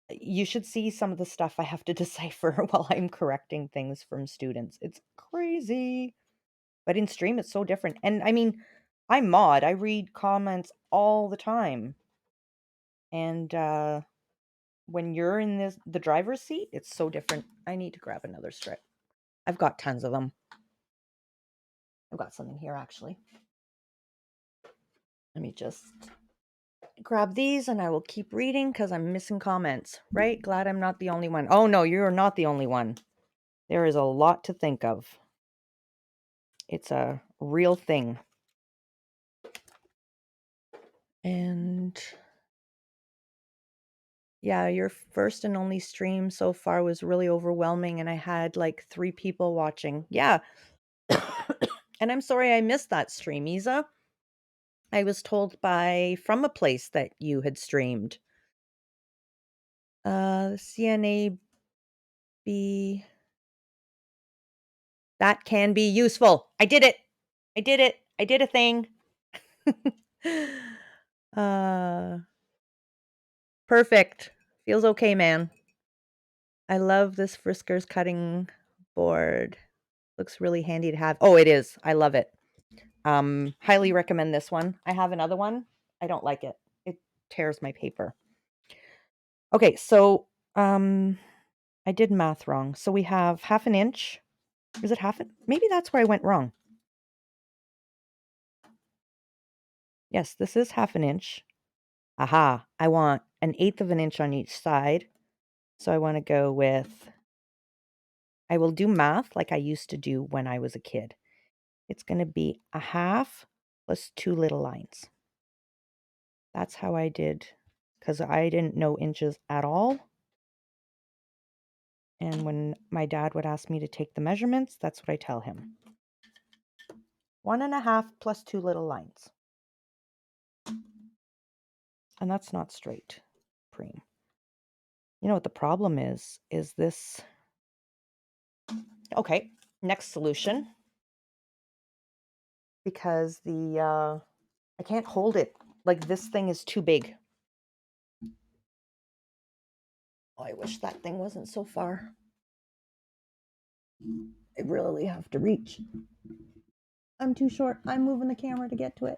you should see some of the stuff I have to decipher while I'm correcting things from students. It's crazy. But in stream, it's so different. And I mean, I'm mod. I read comments all the time. And when you're in the driver's seat, it's so different. I need to grab another strip. I've got tons of them. I've got some in here actually. Let me just grab these and I will keep reading because I'm missing comments, right? Glad I'm not the only one. Oh no, you're not the only one. There is a lot to think of. It's a real thing. And yeah, your first and only stream so far was really overwhelming and I had like 3 people watching. Yeah. And I'm sorry I missed that stream, Isa. I was told from a place that you had streamed. CNAB, that can be useful. I did it. I did it. I did a thing. uh Perfect. Feels okay, man. I love this Frisker's cutting board. Looks really handy to have. Oh, it is. I love it. Highly recommend this one. I have another one. I don't like it. It tears my paper. Okay, so I did math wrong. So we have half an inch. Is it half? Maybe that's where I went wrong. Yes, this is half an inch. Aha, I want 1/8 of an inch on each side. So I want to go with, I will do math like I used to do when I was a kid. It's going to be a half plus 2 little lines. That's how I did, because I didn't know inches at all. And when my dad would ask me to take the measurements, that's what I tell him. 1.5 plus 2 little lines. And that's not straight, Preem. You know what the problem is this. Okay, next solution. Because I can't hold it. Like this thing is too big. Oh, I wish that thing wasn't so far. I really have to reach. I'm too short. I'm moving the camera to get to it.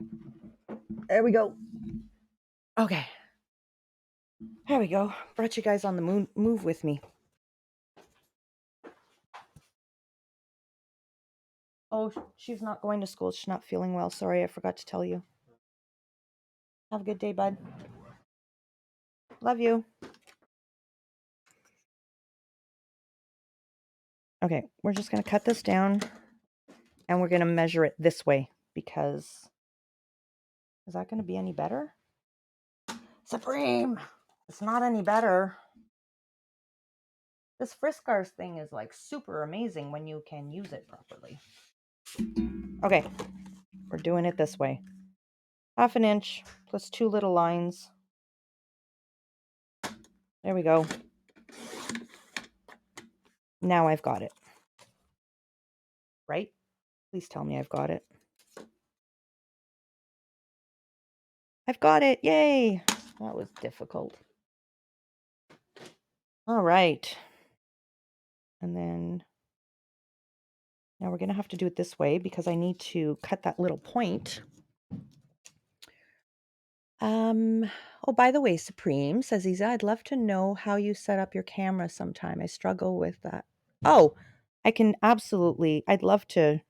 There we go. Okay. There we go. Brought you guys on the move with me. Oh, she's not going to school. She's not feeling well. Sorry, I forgot to tell you. Have a good day, bud. Love you. Okay, we're just going to cut this down and we're going to measure it this way because is that going to be any better? Supreme! It's not any better. This Friskars thing is like super amazing when you can use it properly. Okay, we're doing it this way. Half an inch plus 2 little lines. There we go. Now I've got it. Right? Please tell me I've got it. I've got it. Yay. That was difficult. All right. And then now we're going to have to do it this way because I need to cut that little point. Oh, by the way, Supreme, says Isa, I'd love to know how you set up your camera sometime. I struggle with that. Oh, I can absolutely. I'd love to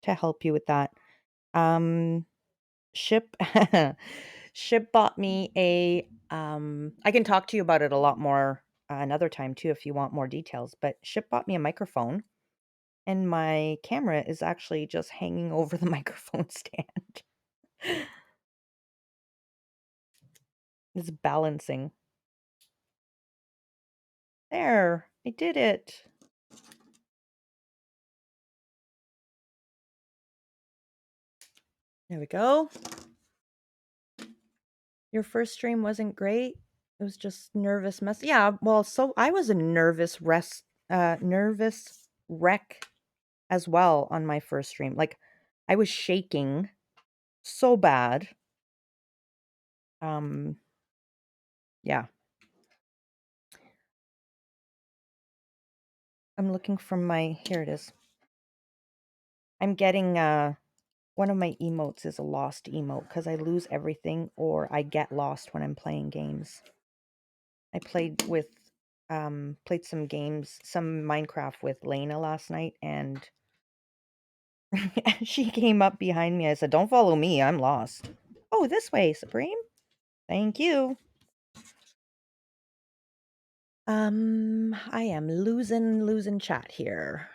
help you with that. Ship Ship bought me a I can talk to you about it a lot more another time too if you want more details, but Ship bought me a microphone and my camera is actually just hanging over the microphone stand. It's balancing. There, I did it. There we go. Your first stream wasn't great. It was just nervous mess. Yeah, well, so I was a nervous wreck as well on my first stream. Like I was shaking so bad. Yeah. I'm looking from here it is. I'm getting one of my emotes is a lost emote because I lose everything or I get lost when I'm playing games. I played some games, some Minecraft with Lena last night, and she came up behind me. I said, "Don't follow me, I'm lost." "Oh, this way, Supreme." "Thank you." I am losing chat here.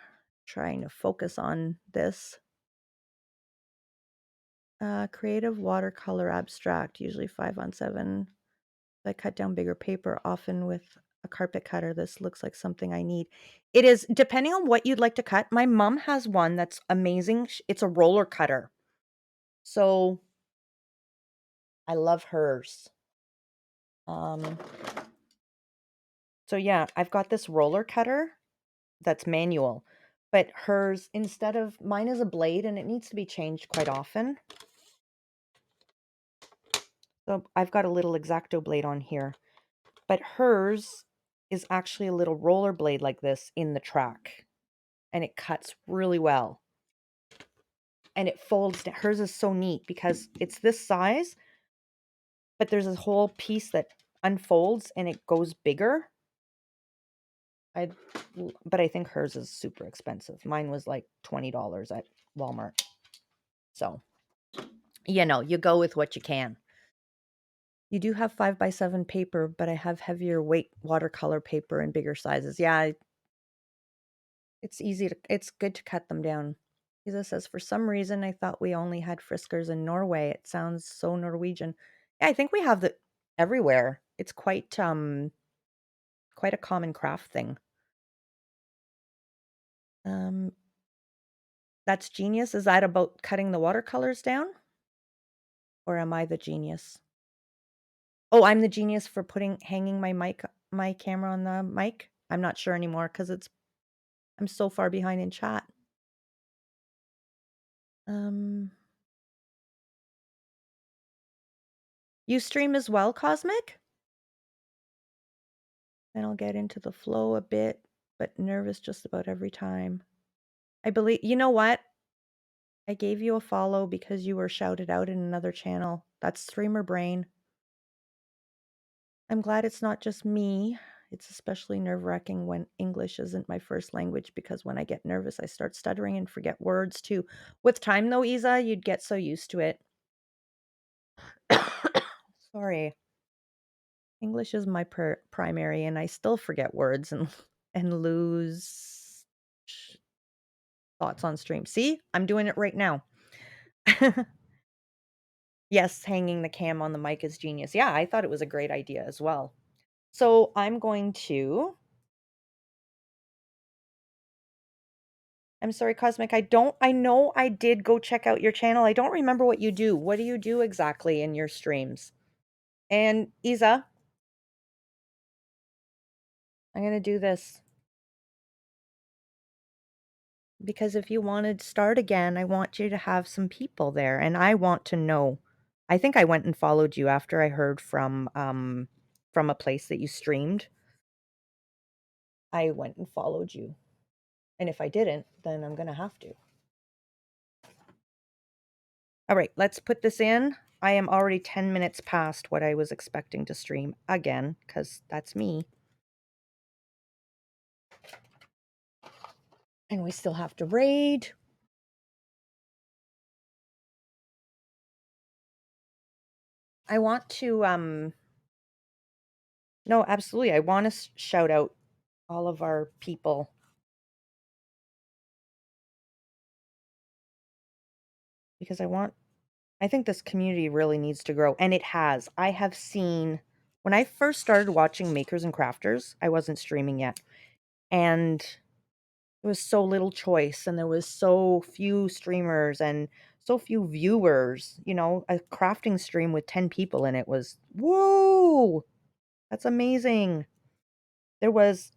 Trying to focus on this. Creative watercolor abstract, usually 5 on 7. I cut down bigger paper, often with a carpet cutter. This looks like something I need. It is, depending on what you'd like to cut. My mom has one that's amazing. It's a roller cutter. So I love hers. So yeah, I've got this roller cutter that's manual, but hers, instead of, mine is a blade and it needs to be changed quite often. So I've got a little X-Acto blade on here, but hers is actually a little roller blade like this in the track, and it cuts really well. And it folds down. Hers is so neat because it's this size, but there's this whole piece that unfolds and it goes bigger. But I think hers is super expensive. Mine was like $20 at Walmart. So, you go with what you can. You do have 5x7 paper, but I have heavier weight watercolor paper in bigger sizes. Yeah, it's good to cut them down. Lisa says, for some reason, I thought we only had Friskers in Norway. It sounds so Norwegian. Yeah, I think we have that everywhere. It's quite a common craft thing. That's genius. Is that about cutting the watercolors down? Or am I the genius? Oh, I'm the genius for hanging my camera on the mic. I'm not sure anymore because I'm so far behind in chat. You stream as well, Cosmic? Then I'll get into the flow a bit, but nervous just about every time. I believe, you know what? I gave you a follow because you were shouted out in another channel. That's Streamer Brain. I'm glad it's not just me. It's especially nerve-wracking when English isn't my first language because when I get nervous, I start stuttering and forget words too. With time though, Isa, you'd get so used to it. Sorry. English is my primary and I still forget words and lose thoughts on stream. See? I'm doing it right now. Yes, hanging the cam on the mic is genius. Yeah, I thought it was a great idea as well. So I'm sorry, Cosmic. I know I did go check out your channel. I don't remember what you do. What do you do exactly in your streams? And Isa, I'm going to do this because if you want to start again, I want you to have some people there and I want to know. I think I went and followed you after I heard from a place that you streamed. I went and followed you. And if I didn't, then I'm going to have to. All right, let's put this in. I am already 10 minutes past what I was expecting to stream again, because that's me. And we still have to raid. I want to, no, absolutely. I want to shout out all of our people. Because I think this community really needs to grow. And it has. I have seen, when I first started watching Makers and Crafters, I wasn't streaming yet. And there was so little choice and there was so few streamers and so few viewers. A crafting stream with 10 people in it was, whoa, that's amazing. There was,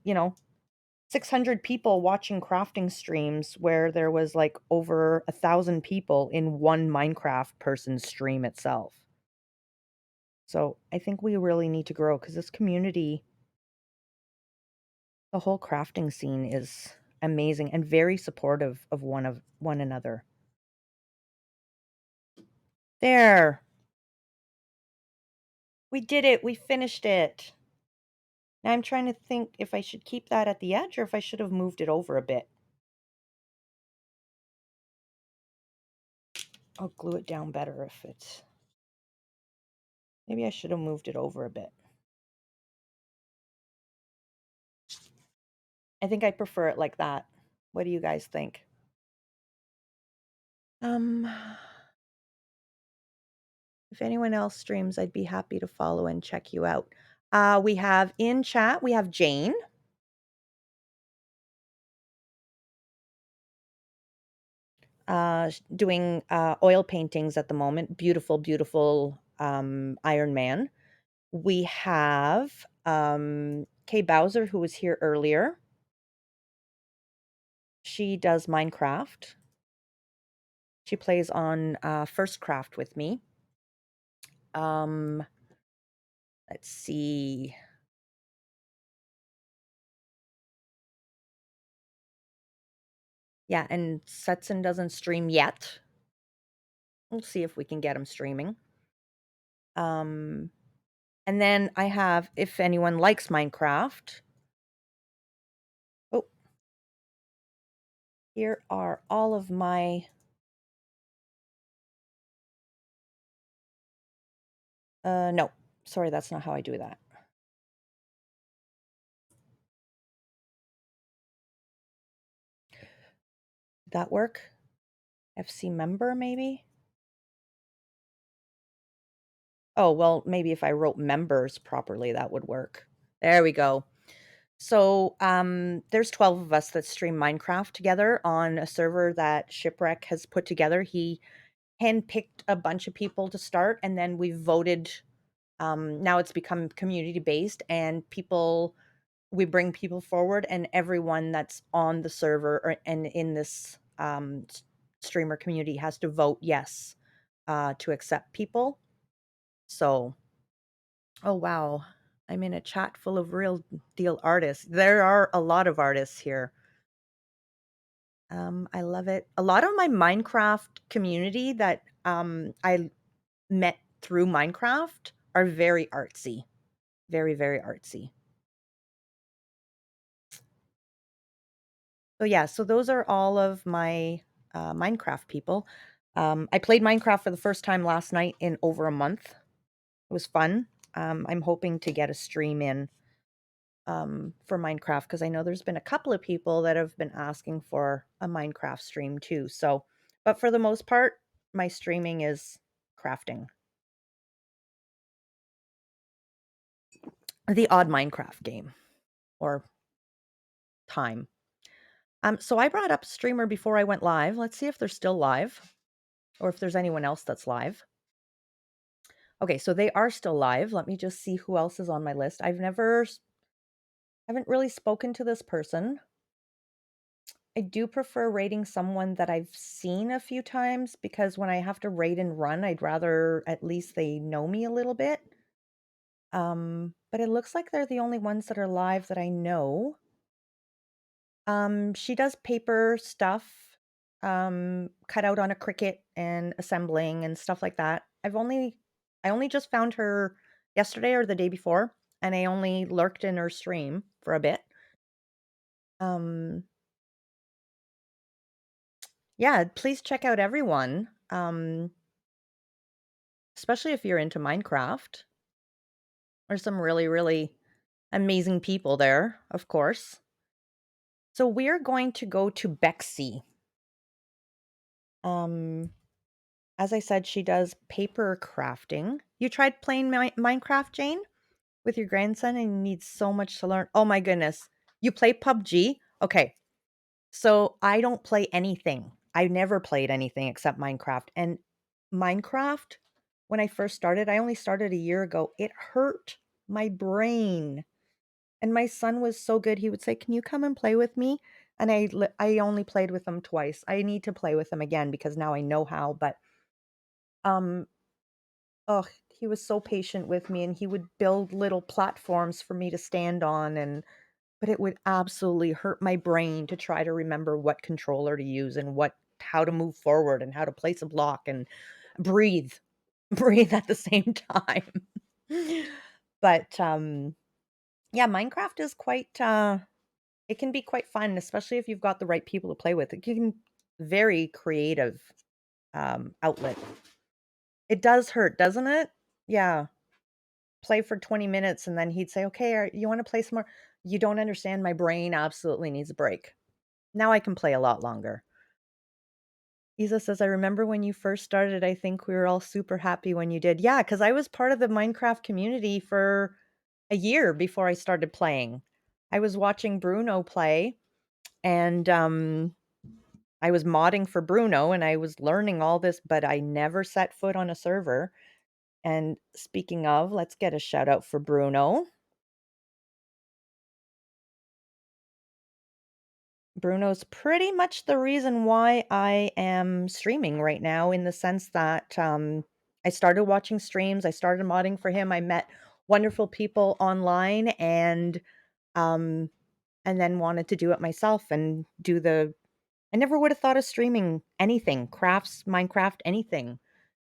600 people watching crafting streams where there was like over 1,000 people in one Minecraft person's stream itself. So I think we really need to grow because this community, the whole crafting scene is amazing and very supportive of one another. There. We did it. We finished it. Now I'm trying to think if I should keep that at the edge or if I should have moved it over a bit. I'll glue it down better if it's... Maybe I should have moved it over a bit. I think I prefer it like that. What do you guys think? If anyone else streams, I'd be happy to follow and check you out. We have in chat, we have Jane. Doing oil paintings at the moment. Beautiful, beautiful Iron Man. We have Kay Bowser, who was here earlier. She does Minecraft. She plays on First Craft with me. Let's see. Yeah, and Setson doesn't stream yet. We'll see if we can get him streaming. And then I have, if anyone likes Minecraft. Oh, here are all of my... no, sorry, that's not how I do that. Did that work? FC member, maybe? Oh, well, maybe if I wrote members properly, that would work. There we go. So there's 12 of us that stream Minecraft together on a server that Shipwreck has put together. He handpicked a bunch of people to start, and then we voted. Now it's become community-based, and we bring people forward, and everyone that's on the server and in this streamer community has to vote yes to accept people. So, oh wow, I'm in a chat full of real deal artists. There are a lot of artists here. I love it. A lot of my Minecraft community that I met through Minecraft are very artsy. Very, very artsy. So yeah, so those are all of my Minecraft people. I played Minecraft for the first time last night in over a month. It was fun. I'm hoping to get a stream in for Minecraft because I know there's been a couple of people that have been asking for a Minecraft stream too. So, but for the most part, my streaming is crafting. The odd Minecraft game or time. So I brought up streamer before I went live. Let's see if they're still live or if there's anyone else that's live. Okay, so they are still live. Let me just see who else is on my list. Haven't really spoken to this person. I do prefer rating someone that I've seen a few times because when I have to rate and run, I'd rather at least they know me a little bit. But it looks like they're the only ones that are live that I know. She does paper stuff, cut out on a Cricut and assembling and stuff like that. I only just found her yesterday or the day before, and I only lurked in her stream for a bit. Um, yeah, please check out everyone. Especially if you're into Minecraft. There's some really, really amazing people there, of course. So we're going to go to Bexy. As I said, she does paper crafting. You tried playing Minecraft, Jane, with your grandson, and you need so much to learn. Oh my goodness. You play PUBG? Okay. So I don't play anything. I never played anything except Minecraft. And Minecraft, when I first started, I only started a year ago. It hurt my brain. And my son was so good. He would say, "Can you come and play with me?" And I only played with him twice. I need to play with him again because now I know how, but um oh, he was so patient with me and he would build little platforms for me to stand on, and but it would absolutely hurt my brain to try to remember what controller to use and what how to move forward and how to place a block and breathe. Breathe at the same time. But Yeah, Minecraft is quite, it can be quite fun, especially if you've got the right people to play with. It can very creative, outlet. It does hurt, doesn't it? Yeah. Play for 20 minutes and then he'd say, "Okay, you wanna play some more?" You don't understand, my brain absolutely needs a break. Now I can play a lot longer. Isa says, "I remember when you first started, I think we were all super happy when you did." Yeah, because I was part of the Minecraft community for a year before I started playing. I was watching Bruno play, and, I was modding for Bruno, and I was learning all this, but I never set foot on a server. And speaking of, let's get a shout out for Bruno. Bruno's pretty much the reason why I am streaming right now, in the sense that, I started watching streams, I started modding for him, I met wonderful people online, um, and then wanted to do it myself and do the I never would have thought of streaming anything, crafts, Minecraft, anything.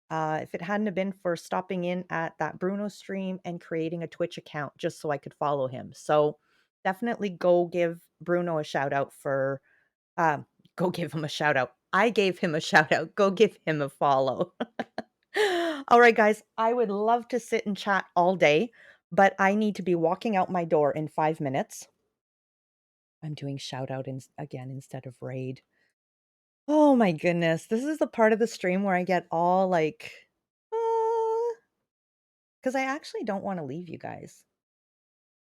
If it hadn't have been for stopping in at that Bruno stream and creating a Twitch account just so I could follow him. So definitely go give Bruno a shout out for um, go give him a shout out. I gave him a shout out. Go give him a follow. All right, guys, I would love to sit and chat all day, but I need to be walking out my door in 5 minutes. I'm doing shout out again instead of raid. Oh my goodness. This is the part of the stream where I get all like, because I actually don't want to leave you guys.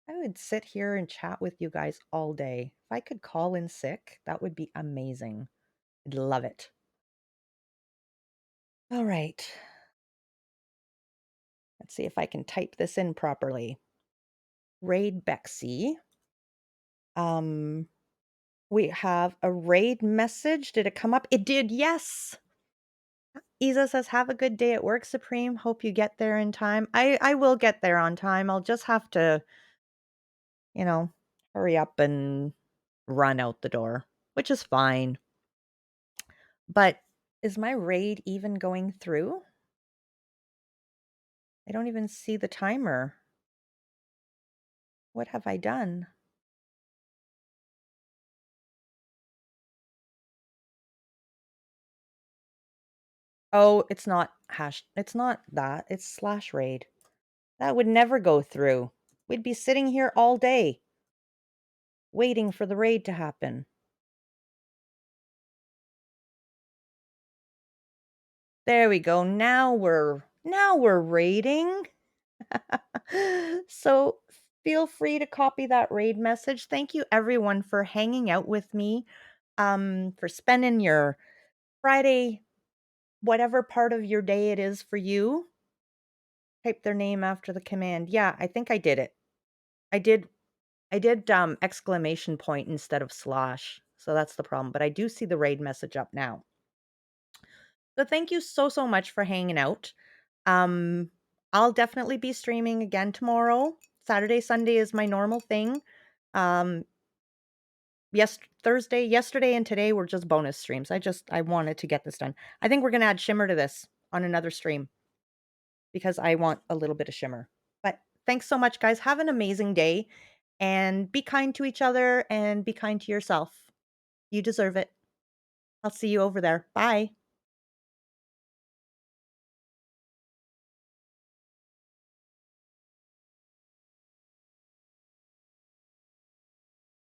I would sit here and chat with you guys all day. If I could call in sick, that would be amazing. I'd love it. All right. Let's see if I can type this in properly. Raid Bexy. Um, we have a raid message. Did it come up? It did, yes. Isa says, "Have a good day at work, Supreme. Hope you get there in time." I will get there on time. I'll just have to, you know, hurry up and run out the door, which is fine. But is my raid even going through? I don't even see the timer. What have I done? Oh, it's not that. It's slash raid. That would never go through. We'd be sitting here all day waiting for the raid to happen. There we go. Now we're raiding. So feel free to copy that raid message. Thank you everyone for hanging out with me. For spending your Friday, whatever part of your day it is for you. Type their name after the command. Yeah, I think I did it. I did exclamation point instead of slash. So that's the problem, but I do see the raid message up now. So thank you so, so much for hanging out. Um, I'll definitely be streaming again tomorrow. Saturday, Sunday is my normal thing. Um, yesterday and today were just bonus streams. I wanted to get this done. I think we're gonna add shimmer to this on another stream because I want a little bit of shimmer. But thanks so much, guys. Have an amazing day and be kind to each other and be kind to yourself. You deserve it. I'll see you over there. Bye.